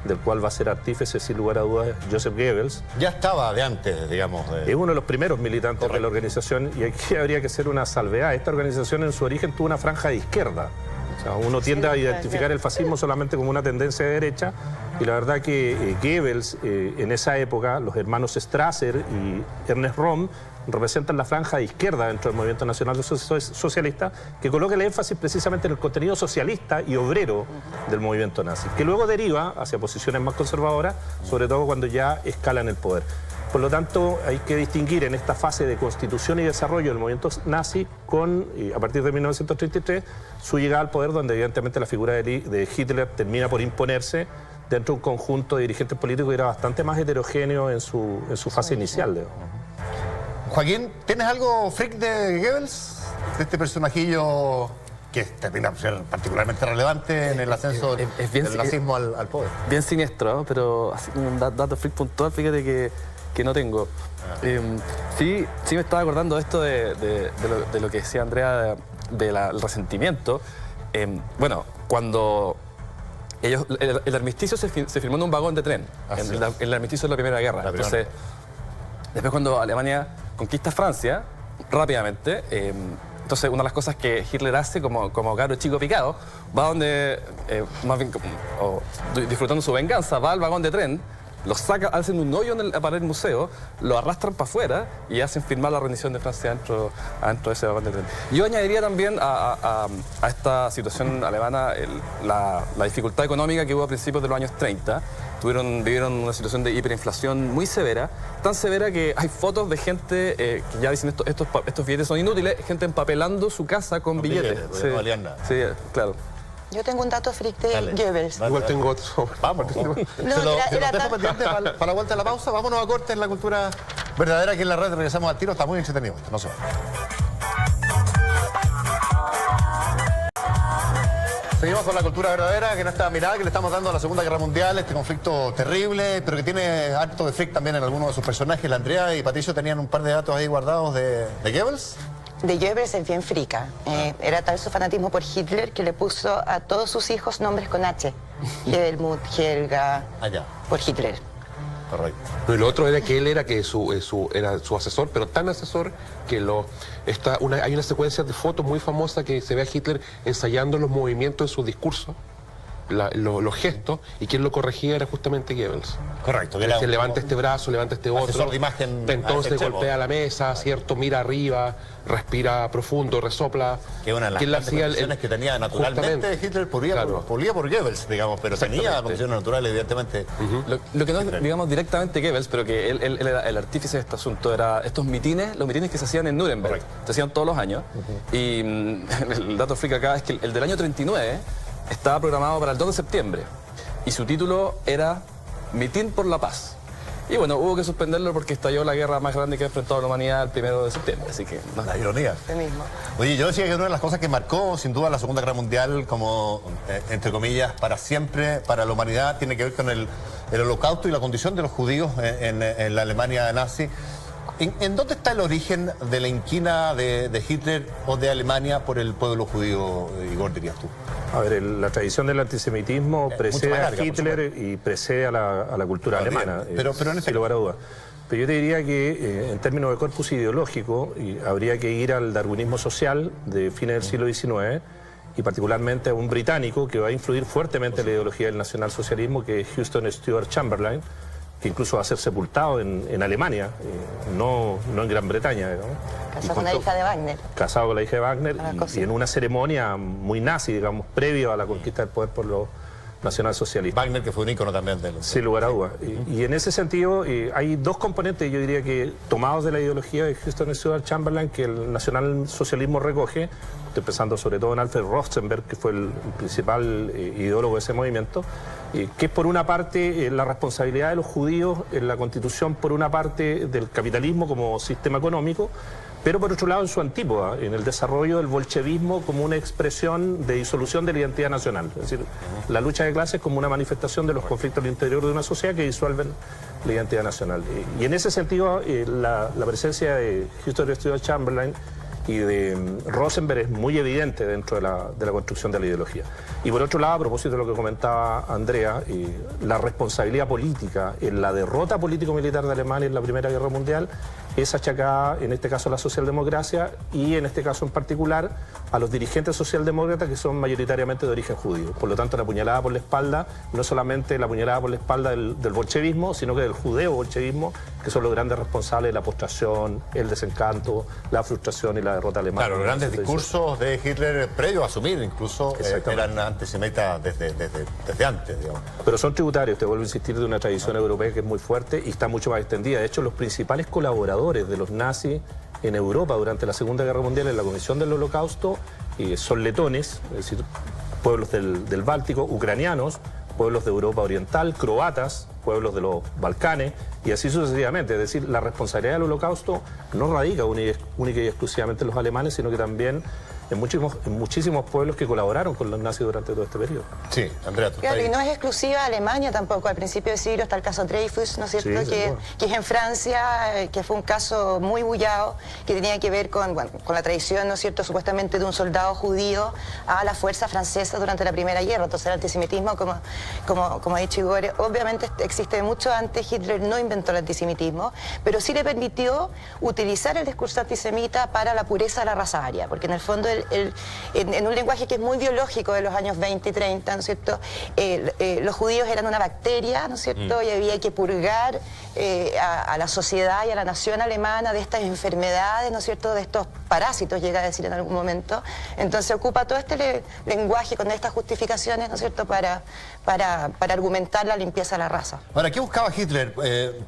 del cual va a ser artífice, sin lugar a dudas, Joseph Goebbels. Ya estaba de antes, digamos. Es uno de los primeros militantes de la organización, y aquí habría que hacer una salvedad. Esta organización en su origen tuvo una franja de izquierda. O sea, uno tiende a identificar el fascismo solamente como una tendencia de derecha, y la verdad que Goebbels, en esa época, los hermanos Strasser y Ernest Röhm representan la franja de izquierda dentro del movimiento nacional socialista, que coloca el énfasis precisamente en el contenido socialista y obrero del movimiento nazi, que luego deriva hacia posiciones más conservadoras, sobre todo cuando ya escalan el poder. Por lo tanto, hay que distinguir en esta fase de constitución y desarrollo del movimiento nazi con, a partir de 1933, su llegada al poder, donde evidentemente la figura de Hitler termina por imponerse dentro de un conjunto de dirigentes políticos que era bastante más heterogéneo en su fase inicial. Joaquín, ¿tienes algo freak de Goebbels? De este personajillo que termina por ser particularmente relevante en el ascenso del nazismo al poder. Bien siniestro, pero así como un dato freak puntual, fíjate que no tengo. Sí me estaba acordando de esto de lo que decía Andrea del resentimiento. Bueno, cuando el armisticio se firmó en un vagón de tren, el armisticio de la Primera Guerra. Entonces, después cuando Alemania conquista Francia, rápidamente, entonces una de las cosas que Hitler hace como cabro chico picado, va donde, más bien disfrutando su venganza, va al vagón de tren, lo saca, hacen un hoyo en la pared del museo, lo arrastran para afuera y hacen firmar la rendición de Francia adentro de ese vagón de tren. Yo añadiría también a esta situación alemana la dificultad económica que hubo a principios de los años 30. Vivieron una situación de hiperinflación muy severa, tan severa que hay fotos de gente que ya dicen estos billetes son inútiles, gente empapelando su casa con billetes. No valían nada. Sí, claro. Yo tengo un dato freak de Goebbels. Igual tengo otro. Vamos. Se lo dejo pendiente para la vuelta a la pausa. Vámonos a corte en la cultura verdadera aquí en la red. Regresamos al tiro. Está muy entretenido esto. No se va. Seguimos con la cultura verdadera, que no está mirada, que le estamos dando a la Segunda Guerra Mundial, este conflicto terrible, pero que tiene harto de freak también en algunos de sus personajes. La Andrea y Patricio tenían un par de datos ahí guardados de Goebbels. De Goebbels es bien frica. Era tal su fanatismo por Hitler que le puso a todos sus hijos nombres con H. Helmut, Helga, por Hitler. Correcto. No, y lo otro era que él era su asesor, pero tan asesor que hay una secuencia de fotos muy famosa que se ve a Hitler ensayando los movimientos de su discurso, los gestos, y quien lo corregía era justamente Goebbels. Correcto. Que levanta este brazo, levanta este otro. Asesor de imagen. Entonces golpea la mesa, ¿cierto? Mira arriba, respira profundo, resopla. Que una de las condiciones que tenía naturalmente Hitler polía por Goebbels, digamos, pero tenía condiciones naturales, evidentemente. Lo que no es, digamos, directamente Goebbels, pero que él era el artífice de este asunto, era estos mitines, los mitines que se hacían en Nuremberg. Se hacían todos los años. Y el dato freak acá es que el del año 39 estaba programado para el 2 de septiembre y su título era Mitin por la Paz. Y bueno, hubo que suspenderlo porque estalló la guerra más grande que ha enfrentado la humanidad el 1 de septiembre, así que... No. La ironía. Mismo. Oye, yo decía que una de las cosas que marcó sin duda la Segunda Guerra Mundial como, entre comillas, para siempre, para la humanidad, tiene que ver con el holocausto y la condición de los judíos en la Alemania nazi. ¿En dónde está el origen de la inquina de Hitler o de Alemania por el pueblo judío, Igor, dirías tú? A ver, la tradición del antisemitismo precede a Hitler y precede a la cultura alemana, pero en sin lugar a dudas. Pero yo te diría que en términos de corpus ideológico habría que ir al darwinismo social de fines del siglo XIX y particularmente a un británico que va a influir fuertemente en la ideología del nacionalsocialismo, que es Houston Stewart Chamberlain, que incluso va a ser sepultado en Alemania, no en Gran Bretaña, digamos. Casado con la hija de Wagner. Casado con la hija de Wagner y en una ceremonia muy nazi, digamos, previo a la conquista del poder por nacionalsocialista. Wagner, que fue un ícono también de los... Sin lugar a dudas. Y en ese sentido hay dos componentes, yo diría que tomados de la ideología de Houston Stewart Chamberlain, que el nacionalsocialismo recoge, estoy pensando sobre todo en Alfred Rosenberg, que fue el principal ideólogo de ese movimiento, que es por una parte la responsabilidad de los judíos en la Constitución, por una parte del capitalismo como sistema económico, pero por otro lado en su antípoda, en el desarrollo del bolchevismo como una expresión de disolución de la identidad nacional. Es decir, la lucha de clases como una manifestación de los conflictos al interior de una sociedad que disuelven la identidad nacional. Y en ese sentido, la presencia de Houston Stewart Chamberlain y de Rosenberg es muy evidente dentro de la construcción de la ideología. Y por otro lado, a propósito de lo que comentaba Andrea, la responsabilidad política en la derrota político-militar de Alemania en la Primera Guerra Mundial es achacada, en este caso, a la socialdemocracia y, en este caso en particular, a los dirigentes socialdemócratas que son mayoritariamente de origen judío. Por lo tanto, la puñalada por la espalda, no solamente la puñalada por la espalda del bolchevismo, sino que del judeo-bolchevismo, que son los grandes responsables de la postración, el desencanto, la frustración y la derrota alemana. Claro, los grandes discursos de Hitler previo a asumir, incluso eran antisemitas desde antes, digamos. Pero son tributarios, te vuelvo a insistir, de una tradición europea que es muy fuerte y está mucho más extendida. De hecho, los principales colaboradores de los nazis en Europa durante la Segunda Guerra Mundial en la Comisión del Holocausto son letones, es decir, pueblos del Báltico, ucranianos, pueblos de Europa Oriental, croatas, pueblos de los Balcanes y así sucesivamente. Es decir, la responsabilidad del Holocausto no radica única y exclusivamente en los alemanes, sino que también en muchísimos pueblos que colaboraron con los nazis durante todo este periodo. Sí, Andrea, tú claro, y no es exclusiva de Alemania tampoco. Al principio del siglo está el caso Dreyfus, ¿no es cierto? Sí, que es en Francia, que fue un caso muy bullado, que tenía que ver con la traición, ¿no es cierto?, supuestamente de un soldado judío a la fuerza francesa durante la Primera Guerra. Entonces el antisemitismo, como ha dicho Igor, obviamente existe mucho antes. Hitler no inventó el antisemitismo, pero sí le permitió utilizar el discurso antisemita para la pureza de la raza aria, porque en el fondo en un lenguaje que es muy biológico de los años 20 y 30, ¿no es cierto?, los judíos eran una bacteria, ¿no es cierto?, y había que purgar a la sociedad y a la nación alemana de estas enfermedades, ¿no es cierto?, de estos parásitos, llega a decir en algún momento. Entonces ocupa todo este lenguaje con estas justificaciones, ¿no es cierto?, para argumentar la limpieza de la raza. Ahora, ¿qué buscaba Hitler?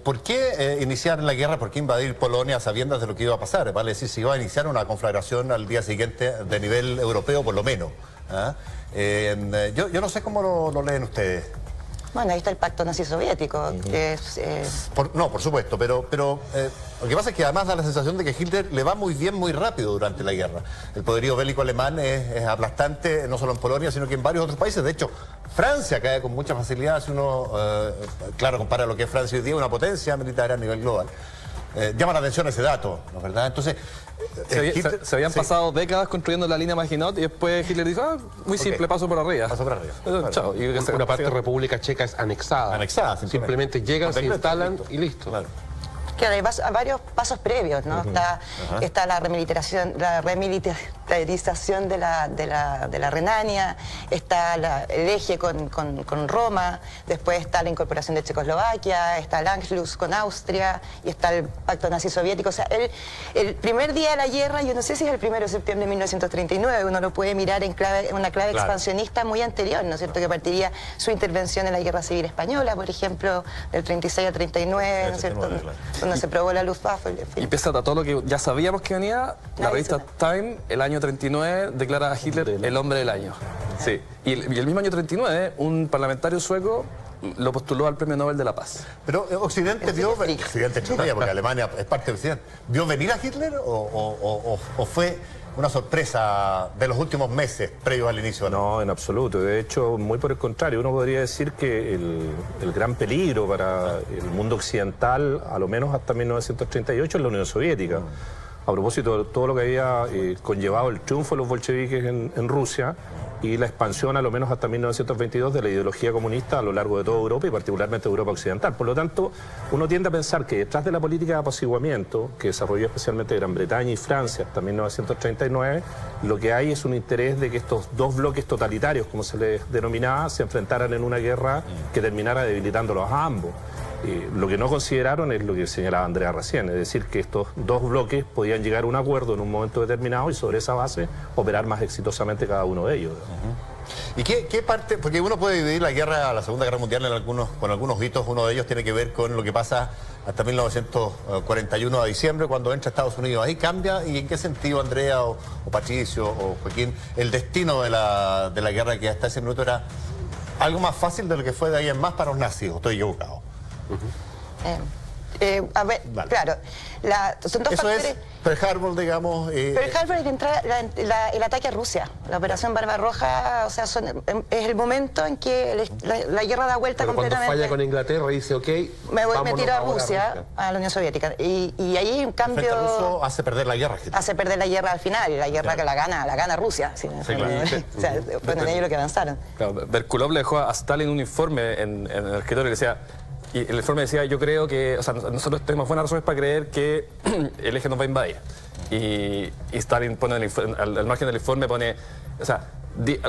¿Por qué iniciar la guerra? ¿Por qué invadir Polonia sabiendo de lo que iba a pasar? Vale decir, si iba a iniciar una conflagración al día siguiente de nivel europeo, por lo menos. ¿Ah? Yo no sé cómo lo leen ustedes. Bueno, ahí está el pacto nazi-soviético, que es... No, por supuesto, pero lo que pasa es que además da la sensación de que Hitler le va muy bien, muy rápido durante la guerra. El poderío bélico alemán es aplastante, no solo en Polonia, sino que en varios otros países. De hecho, Francia cae con mucha facilidad, si uno, claro, compara lo que es Francia hoy día, una potencia militar a nivel global. Llama la atención ese dato, ¿no es verdad? Entonces... Se habían pasado décadas construyendo la línea Maginot y después Hitler dijo, muy simple, paso por arriba. Paso por arriba. Chao. Y una parte de República Checa es anexada. Anexada, simplemente llegan, se instalan y listo. Claro. Claro, hay varios pasos previos, ¿no? Está la remilitarización de la Renania, está el eje con Roma, después está la incorporación de Checoslovaquia, está el Anschluss con Austria y está el pacto nazi-soviético. O sea, el primer día de la guerra, yo no sé si es el 1 de septiembre de 1939, uno lo puede mirar en una clave expansionista muy anterior, ¿no es cierto?, que partiría su intervención en la Guerra Civil Española, por ejemplo, del 36 al 39, ¿no es cierto?, donde se probó la Luftwaffe. Y pese a todo lo que ya sabíamos que venía, la revista Time, el año 39, declara a Hitler el hombre del año. Sí. Y el mismo año 39, un parlamentario sueco lo postuló al Premio Nobel de la Paz. Pero Occidente vio... Occidente entre media, porque Alemania es parte de Occidente. ¿Vio venir a Hitler o fue una sorpresa de los últimos meses previos al inicio? No, en absoluto. De hecho, muy por el contrario. Uno podría decir que el gran peligro para el mundo occidental, a lo menos hasta 1938, es la Unión Soviética. A propósito de todo lo que había conllevado el triunfo de los bolcheviques en Rusia y la expansión, a lo menos hasta 1922, de la ideología comunista a lo largo de toda Europa y particularmente Europa Occidental. Por lo tanto, uno tiende a pensar que detrás de la política de apaciguamiento que desarrolló especialmente Gran Bretaña y Francia hasta 1939, lo que hay es un interés de que estos dos bloques totalitarios, como se les denominaba, se enfrentaran en una guerra que terminara debilitándolos a ambos. Lo que no consideraron es lo que señalaba Andrea recién, es decir, que estos dos bloques podían llegar a un acuerdo en un momento determinado y sobre esa base operar más exitosamente cada uno de ellos. ¿Y qué parte? Porque uno puede dividir la guerra, la Segunda Guerra Mundial con algunos hitos. Uno de ellos tiene que ver con lo que pasa hasta 1941 de diciembre, cuando entra Estados Unidos. ¿Ahí cambia? ¿Y en qué sentido, Andrea o Patricio o Joaquín, el destino de la guerra, que hasta ese minuto era algo más fácil de lo que fue de ahí en más para los nazis? ¿Estoy equivocado? A ver, vale. Claro, son dos Eso factores. es Pearl Harbor, digamos. Pearl Harbor es el ataque a Rusia, la operación Barbarroja, o sea, es el momento en que la guerra da vuelta pero completamente. Cuando falla con Inglaterra dice, ok, me tiro a Rusia, a la Unión Soviética. Y ahí hay un cambio. El ruso hace perder la guerra. Hace perder la guerra al final, y la guerra que la gana Rusia. Sí, claro. O sea, fueron ellos los que avanzaron. Claro, Merkulov le dejó a Stalin un informe en el escritorio que decía. Y el informe decía, yo creo que, o sea, nosotros tenemos buenas razones para creer que el eje nos va a invadir. Y Stalin pone al margen del informe, pone, o sea,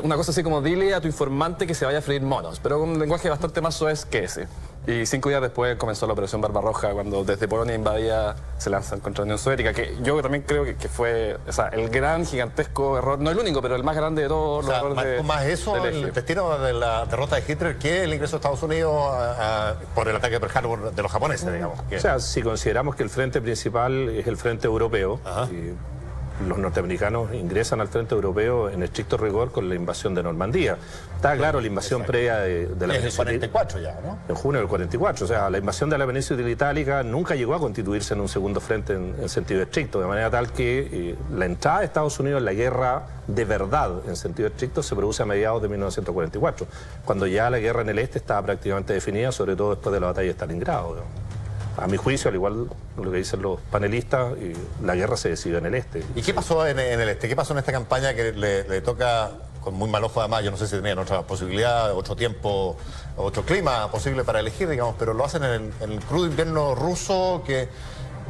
una cosa así como, dile a tu informante que se vaya a freír monos, pero con un lenguaje bastante más soez que ese. Y 5 días después comenzó la operación Barbarroja, cuando desde Polonia invadía, se lanzan contra la Unión Soviética, que yo también creo que fue, o sea, el gran, gigantesco error, no el único, pero el más grande de todos los errores marcó más eso el destino de la derrota de Hitler que el ingreso de Estados Unidos por el ataque de Pearl Harbor de los japoneses, digamos. O sea, si consideramos que el frente principal es el frente europeo, y los norteamericanos ingresan al frente europeo en estricto rigor con la invasión de Normandía. Está claro, la invasión previa de la península. En el 44 ya, ¿no? En junio del 44. O sea, la invasión de la península itálica nunca llegó a constituirse en un segundo frente en sentido estricto, de manera tal que la entrada de Estados Unidos en la guerra de verdad, en sentido estricto, se produce a mediados de 1944, cuando ya la guerra en el este estaba prácticamente definida, sobre todo después de la batalla de Stalingrado, ¿no? A mi juicio, al igual lo que dicen los panelistas, la guerra se decidió en el este. ¿Y qué pasó en el este? ¿Qué pasó en esta campaña que le toca, con muy mal ojo además, yo no sé si tenían otra posibilidad, otro tiempo, otro clima posible para elegir, digamos, pero lo hacen en el crudo invierno ruso que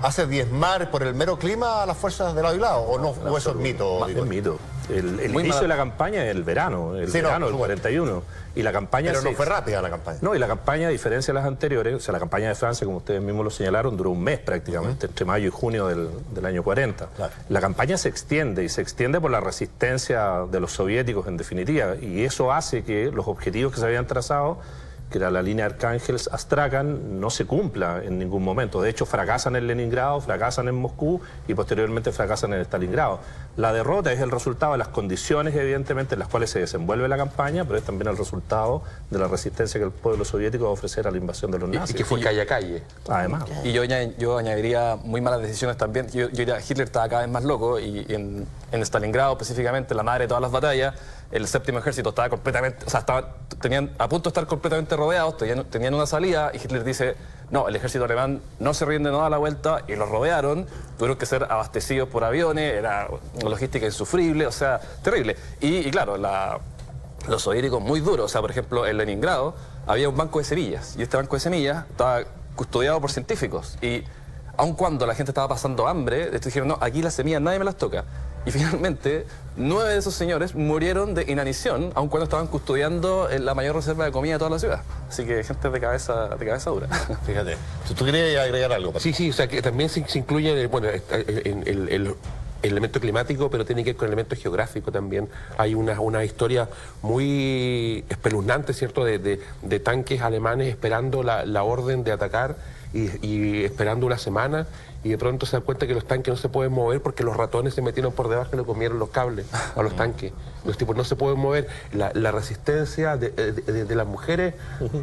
hace diezmar por el mero clima a las fuerzas de lado y lado? ¿O no? ¿O eso es mito? Es mito. El inicio de la campaña es el verano del 41. Y la campaña pero no fue rápida la campaña. No, y la campaña, a diferencia de las anteriores, o sea, la campaña de Francia, como ustedes mismos lo señalaron, duró un mes prácticamente, entre mayo y junio del año 40. Claro. La campaña se extiende, y se extiende por la resistencia de los soviéticos, en definitiva, y eso hace que los objetivos que se habían trazado, que era la línea Arcángel-Astrakhan, no se cumpla en ningún momento. De hecho, fracasan en Leningrado, fracasan en Moscú y posteriormente fracasan en Stalingrado. La derrota es el resultado de las condiciones, evidentemente, en las cuales se desenvuelve la campaña, pero es también el resultado de la resistencia que el pueblo soviético va a ofrecer a la invasión de los nazis. Y que fue calle a calle. Además. Y yo añadiría muy malas decisiones también. Yo diría, Hitler estaba cada vez más loco, y en Stalingrado específicamente, la madre de todas las batallas, el séptimo ejército estaba completamente, o sea, tenían a punto de estar completamente rodeados, tenían una salida, y Hitler dice, no, el ejército alemán no se rinde, no da la vuelta, y los rodearon, tuvieron que ser abastecidos por aviones, era una logística insufrible, o sea, terrible. Y claro, los soviéticos muy duros, o sea, por ejemplo, en Leningrado había un banco de semillas, y este banco de semillas estaba custodiado por científicos, y aun cuando la gente estaba pasando hambre, estos dijeron, no, aquí las semillas nadie me las toca. Y finalmente, 9 de esos señores murieron de inanición, aun cuando estaban custodiando la mayor reserva de comida de toda la ciudad. Así que gente de cabeza dura. Fíjate. ¿Tú querías agregar algo? Sí, o sea, que también se incluye, bueno, el elemento climático, pero tiene que ver con el elemento geográfico también. Hay una historia muy espeluznante, ¿cierto?, de tanques alemanes esperando la orden de atacar y esperando una semana, y de pronto se dan cuenta que los tanques no se pueden mover porque los ratones se metieron por debajo y le comieron los cables a los tanques. Los tipos no se pueden mover. La resistencia de las mujeres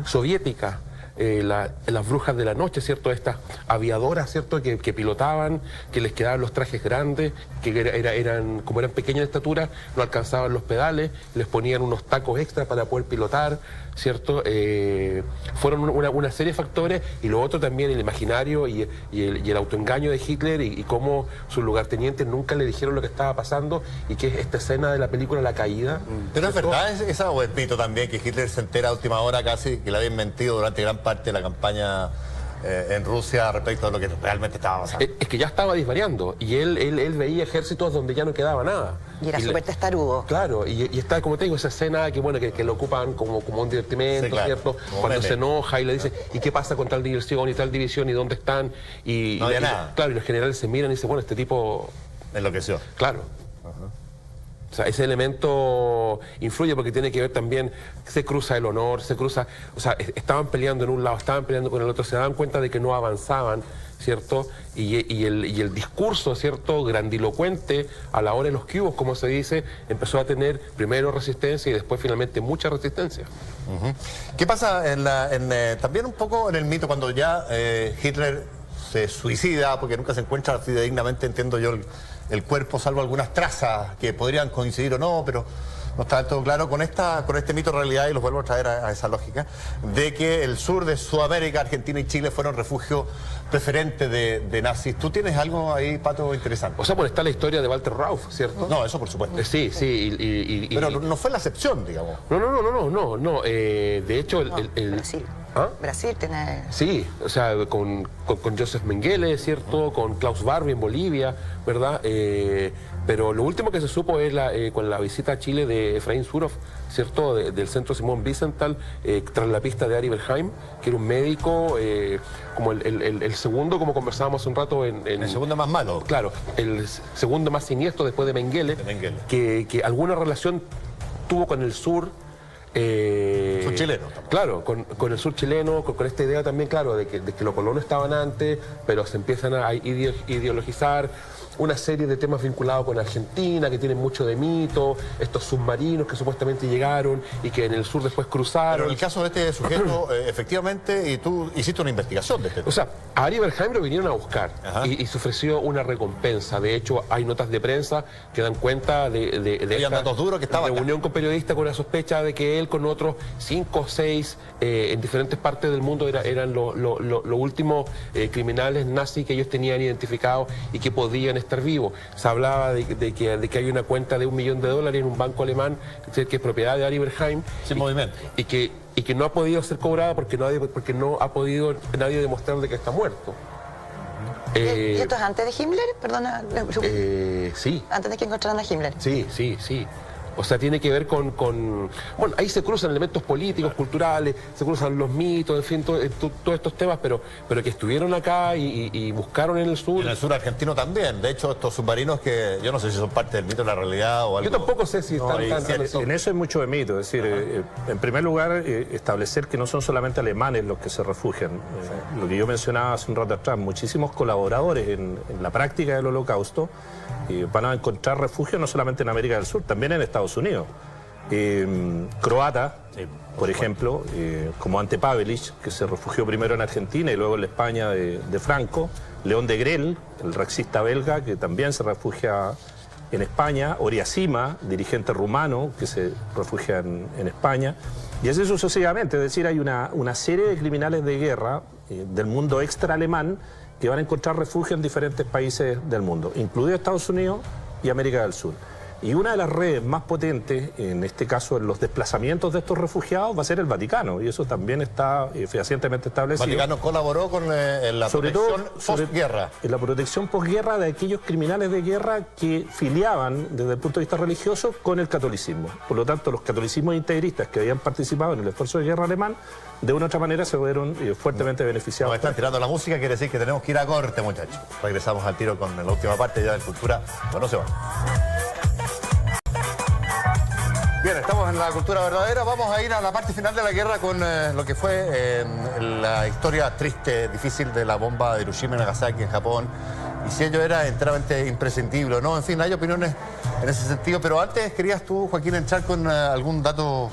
soviéticas, las brujas de la noche, ¿cierto? Estas aviadoras, ¿cierto? Que pilotaban, que les quedaban los trajes grandes, que eran como eran pequeñas de estatura, no alcanzaban los pedales, les ponían unos tacos extra para poder pilotar, ¿cierto? Fueron una serie de factores, y lo otro también el imaginario y el autoengaño de Hitler, y cómo sus lugartenientes nunca le dijeron lo que estaba pasando, y que es esta escena de la película La Caída. Pero es verdad esa, o es mito también, que Hitler se entera a última hora casi que le habían mentido durante gran parte de la campaña en Rusia respecto a lo que realmente estaba pasando. Es que ya estaba disvariando y él veía ejércitos donde ya no quedaba nada. Y era súper testarudo. Claro, y está, como te digo, esa escena que, bueno, que lo ocupan como un divertimento, Sí, claro, ¿cierto? como Cuando meme. se enoja y le dice, ¿y qué pasa con tal división y tal división y dónde están? No había nada. Claro, y los generales se miran y dicen, bueno, este tipo, Enloqueció. claro. O sea, ese elemento influye porque tiene que ver también, se cruza el honor, se cruza, o sea, estaban peleando en un lado, estaban peleando con el otro, se daban cuenta de que no avanzaban, ¿cierto? Y el discurso, ¿cierto?, grandilocuente a la hora de los cubos, como se dice, empezó a tener primero resistencia y después finalmente mucha resistencia. ¿Qué pasa también un poco en el mito cuando ya Hitler se suicida, porque nunca se encuentra fidedignamente, entiendo yo, el cuerpo, salvo algunas trazas que podrían coincidir o no, pero no está del todo claro con este mito de realidad, y los vuelvo a traer a esa lógica, de que el sur de Sudamérica, Argentina y Chile fueron refugio preferente de nazis. ¿Tú tienes algo ahí, Pato, interesante? O sea, pues está la historia de Walter Rauff, ¿cierto? No, eso por supuesto. Sí, Pero no fue la excepción, digamos. No. De hecho, Brasil. ¿Ah? Brasil tiene... Sí, o sea, con Joseph Mengele, ¿cierto? Con Klaus Barbie en Bolivia, ¿verdad? Pero lo último que se supo es con la visita a Chile de Efraín Surov, ¿cierto? Del centro Simón Wiesenthal, tras la pista de Ari Berheim, que era un médico, como el segundo, como conversábamos hace un rato en... El segundo más malo. Claro, el segundo más siniestro después de Mengele, que alguna relación tuvo con el sur. Sur chileno. Claro, con el sur chileno, con esta idea también, claro, de que los colonos estaban antes, pero se empiezan a ideologizar una serie de temas vinculados con Argentina, que tienen mucho de mito, estos submarinos que supuestamente llegaron y que en el sur después cruzaron. Pero en el caso de este sujeto, efectivamente, y tú hiciste una investigación de este tema. O sea, a Ari Berheim lo vinieron a buscar y se ofreció una recompensa. De hecho, hay notas de prensa que dan cuenta de Habían datos duros que estaban reunión con periodistas con la sospecha de que él con otros 5 o 6 en diferentes partes del mundo eran los últimos criminales nazis que ellos tenían identificados y que podían estar vivos. Se hablaba de que hay una cuenta de $1 millón en un banco alemán que es propiedad de Ari Berheim. Sin movimiento. Y que no ha podido ser cobrada porque no ha podido nadie demostrar de que está muerto. ¿Y esto es antes de Himmler? Perdona. Sí. Antes de que encontraran a Himmler. Sí. O sea, tiene que ver con... Bueno, ahí se cruzan elementos políticos, culturales, se cruzan los mitos, en fin, todos estos temas, pero que estuvieron acá y buscaron en el sur. En el sur argentino también. De hecho, estos submarinos que yo no sé si son parte del mito de la realidad o algo. Yo tampoco sé si están En eso hay mucho de mito. Es decir, en primer lugar, establecer que no son solamente alemanes los que se refugian. Lo que yo mencionaba hace un rato atrás, muchísimos colaboradores en la práctica del Holocausto van a encontrar refugio no solamente en América del Sur, también en Estados Unidos. Croata, por ejemplo, como Ante Pavelic, que se refugió primero en Argentina y luego en la España de Franco. León de Grel, el rexista belga, que también se refugia en España. Oriasima, dirigente rumano, que se refugia en España. Y así sucesivamente. Es decir, hay una serie de criminales de guerra del mundo extra alemán que van a encontrar refugio en diferentes países del mundo, incluido Estados Unidos y América del Sur. Y una de las redes más potentes, en este caso en los desplazamientos de estos refugiados, va a ser el Vaticano, y eso también está fehacientemente establecido. El Vaticano colaboró con la protección posguerra. En la protección posguerra de aquellos criminales de guerra que filiaban desde el punto de vista religioso con el catolicismo. Por lo tanto, los catolicismos integristas que habían participado en el esfuerzo de guerra alemán, de una u otra manera se vieron fuertemente beneficiados. Nos están tirando la música, quiere decir que tenemos que ir a corte, muchachos. Regresamos al tiro con la última parte ya de Cultura. Bueno, se va. Bien, estamos en la cultura verdadera. Vamos a ir a la parte final de la guerra con lo que fue la historia triste, difícil de la bomba de Hiroshima y Nagasaki en Japón. Y si ello era enteramente imprescindible, ¿no? En fin, hay opiniones en ese sentido. Pero antes, ¿querías tú, Joaquín, entrar con algún dato?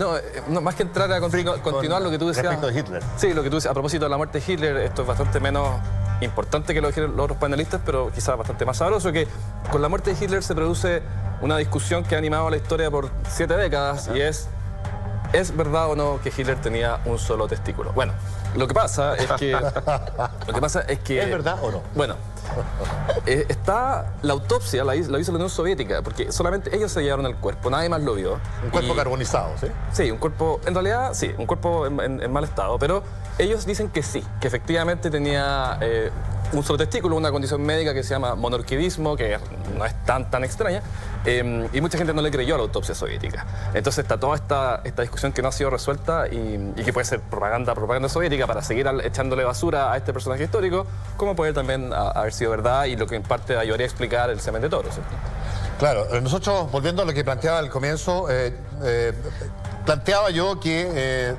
No, más que entrar a continuar lo que tú decías. Respecto de Hitler. Sí, lo que tú decías. A propósito de la muerte de Hitler, esto es bastante menos importante que lo dijeron los otros panelistas, pero quizás bastante más sabroso, que con la muerte de Hitler se produce una discusión que ha animado la historia por 7 décadas y ¿es verdad o no que Hitler tenía un solo testículo? Bueno, Lo que pasa es que... ¿Es verdad o no? Bueno, está la autopsia, la hizo la Unión Soviética, porque solamente ellos se llevaron el cuerpo, nadie más lo vio. Un cuerpo carbonizado, ¿sí? Sí, un cuerpo, en realidad, sí, un cuerpo en mal estado, pero ellos dicen que sí, que efectivamente tenía un solo testículo, una condición médica que se llama monorquidismo, que no es tan extraña, y mucha gente no le creyó a la autopsia soviética. Entonces está toda esta discusión que no ha sido resuelta y que puede ser propaganda soviética para seguir echándole basura a este personaje histórico, como puede también haber sido verdad y lo que en parte ayudaría a explicar el semen de toros, ¿cierto? Claro, nosotros, volviendo a lo que planteaba al comienzo, planteaba yo que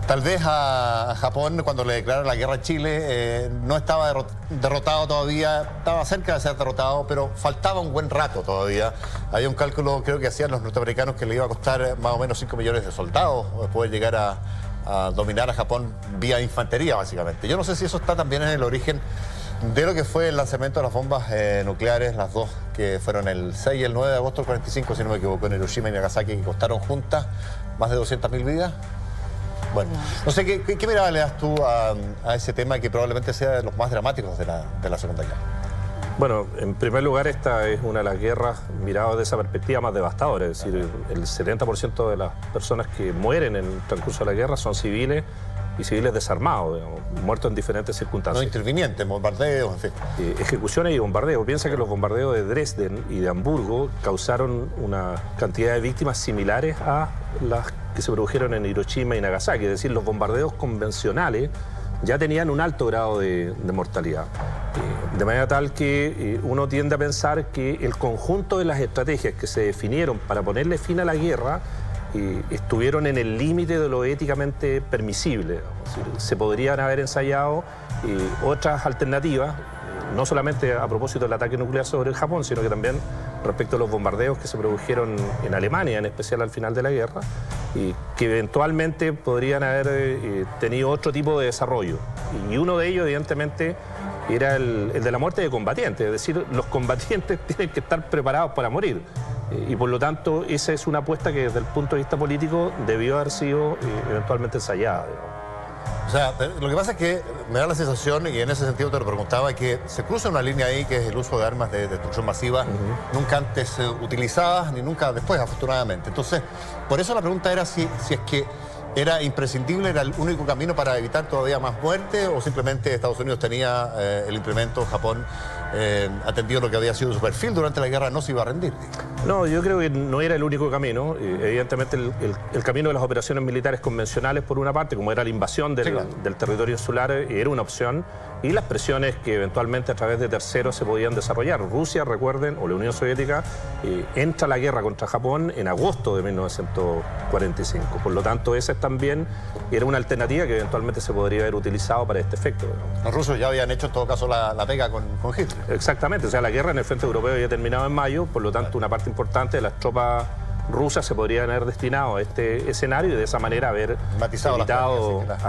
tal vez a Japón, cuando le declararon la guerra a Chile, no estaba derrotado todavía, estaba cerca de ser derrotado, pero faltaba un buen rato todavía. Había un cálculo, creo que hacían los norteamericanos, que le iba a costar más o menos 5 millones de soldados poder llegar a dominar a Japón vía infantería, básicamente. Yo no sé si eso está también en el origen de lo que fue el lanzamiento de las bombas nucleares, las dos que fueron el 6 y el 9 de agosto del 45, si no me equivoco, en Hiroshima y Nagasaki, que costaron juntas más de 200.000 vidas. Bueno, no sé, ¿qué mirada le das tú a ese tema que probablemente sea de los más dramáticos de la Segunda Guerra? Bueno, en primer lugar, esta es una de las guerras miradas desde esa perspectiva más devastadora. Es decir, el 70% de las personas que mueren en el transcurso de la guerra son civiles y civiles desarmados, digamos, muertos en diferentes circunstancias. No intervinientes, bombardeos, en fin. Ejecuciones y bombardeos. Piensa que los bombardeos de Dresden y de Hamburgo causaron una cantidad de víctimas similares a las que se produjeron en Hiroshima y Nagasaki. Es decir, los bombardeos convencionales ya tenían un alto grado de mortalidad. De manera tal que uno tiende a pensar que el conjunto de las estrategias que se definieron para ponerle fin a la guerra estuvieron en el límite de lo éticamente permisible. Se podrían haber ensayado otras alternativas, no solamente a propósito del ataque nuclear sobre el Japón, sino que también respecto a los bombardeos que se produjeron en Alemania, en especial al final de la guerra, y que eventualmente podrían haber tenido otro tipo de desarrollo. Y uno de ellos, evidentemente, era el de la muerte de combatientes, es decir, los combatientes tienen que estar preparados para morir. Y por lo tanto, esa es una apuesta que desde el punto de vista político debió haber sido eventualmente ensayada, digamos. O sea, lo que pasa es que me da la sensación, y en ese sentido te lo preguntaba, que se cruza una línea ahí que es el uso de armas de destrucción masiva, nunca antes utilizadas ni nunca después, afortunadamente. Entonces, por eso la pregunta era si es que era imprescindible, era el único camino para evitar todavía más muerte, o simplemente Estados Unidos tenía el implemento, Japón atendido lo que había sido su perfil durante la guerra, no se iba a rendir. No, yo creo que no era el único camino. Evidentemente el camino de las operaciones militares convencionales, por una parte, como era la invasión del territorio insular, era una opción, y las presiones que eventualmente a través de terceros se podían desarrollar. Rusia, recuerden, o la Unión Soviética, entra a la guerra contra Japón en agosto de 1945. Por lo tanto, esa también era una alternativa que eventualmente se podría haber utilizado para este efecto, digamos. Los rusos ya habían hecho en todo caso la pega con Hitler. Exactamente, o sea, la guerra en el frente europeo había terminado en mayo, por lo tanto una parte importante de las tropas rusas se podrían haber destinado a este escenario y de esa manera haber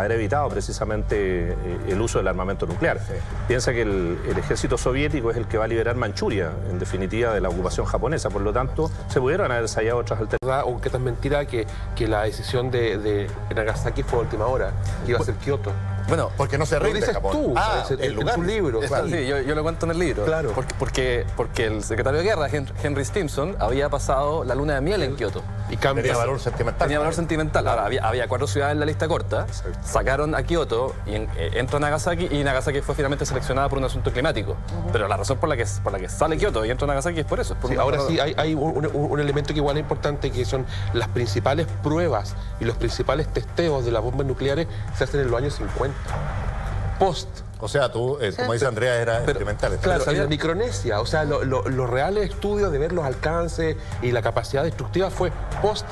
evitado precisamente el uso del armamento nuclear. Sí. Piensa que el ejército soviético es el que va a liberar Manchuria, en definitiva, de la ocupación japonesa, por lo tanto se pudieron haber ensayado otras alternativas. Aunque es mentira que la decisión de Nagasaki fue a última hora, que iba a ser Kioto. Bueno, porque no se rinde dices Japón. tú, en tu libro. Claro. Sí, yo lo cuento en el libro. Claro. Porque el secretario de guerra, Henry Stimson, había pasado la luna de miel en Kioto. Y tenía valor sentimental. Tenía valor sentimental. Ahora, había 4 ciudades en la lista corta. Exacto. Sacaron a Kioto y entró a Nagasaki, y Nagasaki fue finalmente seleccionada por un asunto climático. Pero la razón por la que sale Kioto y entra a Nagasaki es por eso. Es por ahora sí, hay un elemento que igual es importante, que son las principales pruebas y los principales testeos de las bombas nucleares se hacen en los años 50. Post. O sea, tú, como dice Andrea, era experimental. Claro, en la Micronesia, o sea, los reales estudios de ver los alcances y la capacidad destructiva fue post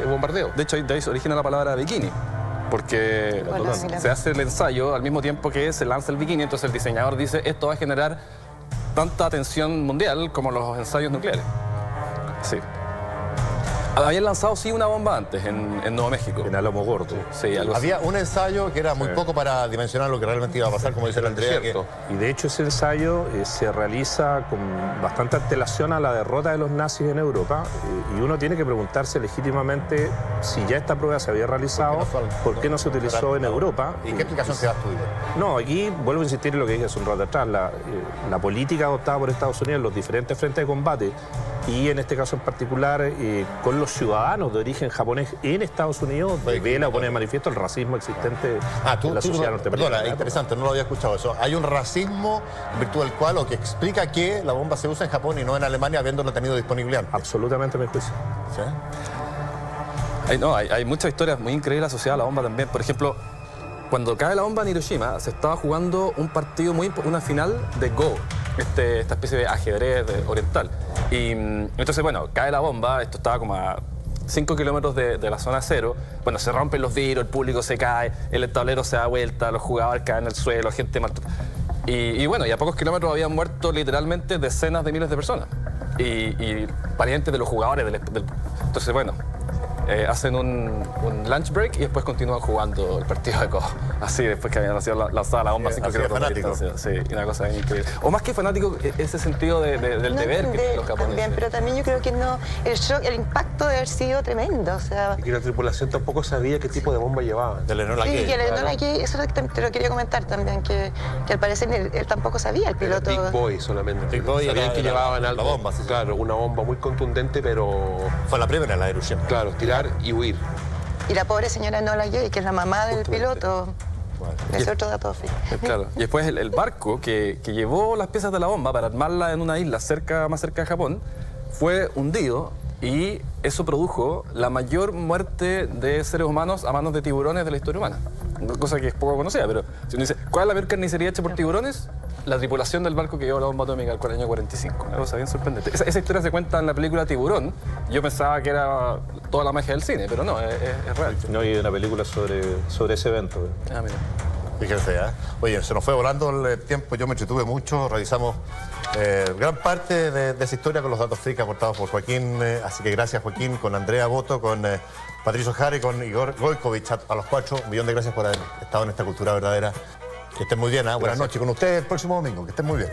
bombardeo. De hecho, de ahí se origina la palabra bikini. Porque se hace el ensayo al mismo tiempo que se lanza el bikini, entonces el diseñador dice, esto va a generar tanta atención mundial como los ensayos nucleares. Sí. Habían lanzado sí una bomba antes en Nuevo México. En Álamo Gordo. Sí, algo así. Había un ensayo que era muy poco para dimensionar lo que realmente iba a pasar, como dice el Andrea. Que... Y de hecho ese ensayo se realiza con bastante antelación a la derrota de los nazis en Europa, y uno tiene que preguntarse legítimamente si ya esta prueba se había realizado, ¿por qué no se utilizó en Europa? ¿Y qué explicación te das tú? No, aquí vuelvo a insistir en lo que dije hace un rato atrás, la política adoptada por Estados Unidos en los diferentes frentes de combate, y en este caso en particular con los ciudadanos de origen japonés en Estados Unidos, revela o pone de manifiesto el racismo existente en la sociedad norteamericana. Perdona, es interesante, no lo había escuchado eso. Hay un racismo en virtud del cual, o que explica que la bomba se usa en Japón y no en Alemania, habiéndola tenido disponible antes. Absolutamente a mi juicio. ¿Sí? Hay muchas historias muy increíbles asociadas a la bomba también. Por ejemplo, cuando cae la bomba en Hiroshima, se estaba jugando un partido una final de Go, esta especie de ajedrez oriental. Y entonces, bueno, cae la bomba, esto estaba como a 5 kilómetros de la zona cero. Bueno, se rompen los vidrios, el público se cae, el tablero se da vuelta, los jugadores caen en el suelo, gente maltratada. Y bueno, y a pocos kilómetros habían muerto literalmente decenas de miles de personas. Y parientes de los jugadores. Entonces, bueno, hacen un lunch break y después continúan jugando el partido de Go. Así, después que habían sido lanzada la bomba 5 kilómetros de distancia. Sí, una cosa increíble. O más que fanático, ese sentido del deber que tienen los japoneses. También, pero también yo creo que no, el shock, el impacto de haber sido tremendo. O sea, Y que la tripulación tampoco sabía qué tipo de bomba llevaba. Del Enola sí, Gay. que el Enola Gay, eso te lo quería comentar también, que al parecer él tampoco sabía, el piloto. Big Boy solamente. Big Boy sabían era que la llevaban algo. bomba, sí. Claro, una bomba muy contundente, pero... Fue la primera, la de Hiroshima. Claro, tirar y huir. Y la pobre señora Enola Gay, que es la mamá del piloto. Bueno. Es otro dato. Claro. Y después el barco que llevó las piezas de la bomba para armarla en una isla más cerca de Japón fue hundido, y eso produjo la mayor muerte de seres humanos a manos de tiburones de la historia humana. Una cosa que es poco conocida, pero si uno dice, ¿cuál es la mayor carnicería hecha por tiburones? La tripulación del barco que llevó la bomba atómica al año 45. Una cosa bien sorprendente. Esa historia se cuenta en la película Tiburón. Yo pensaba que era toda la magia del cine, pero no, es real. No, hay una película sobre ese evento. Ah, mira. Fíjense, ¿eh? Oye, se nos fue volando el tiempo, yo me entretuve mucho, revisamos gran parte de esa historia con los datos freak aportados por Joaquín, así que gracias Joaquín, con Andrea Boto, con Patricio Jara y con Igor Gojkovic, a los 4, un millón de gracias por haber estado en esta cultura verdadera. Que estén muy bien, ¿eh? Buenas noches con ustedes el próximo domingo, que estén muy bien.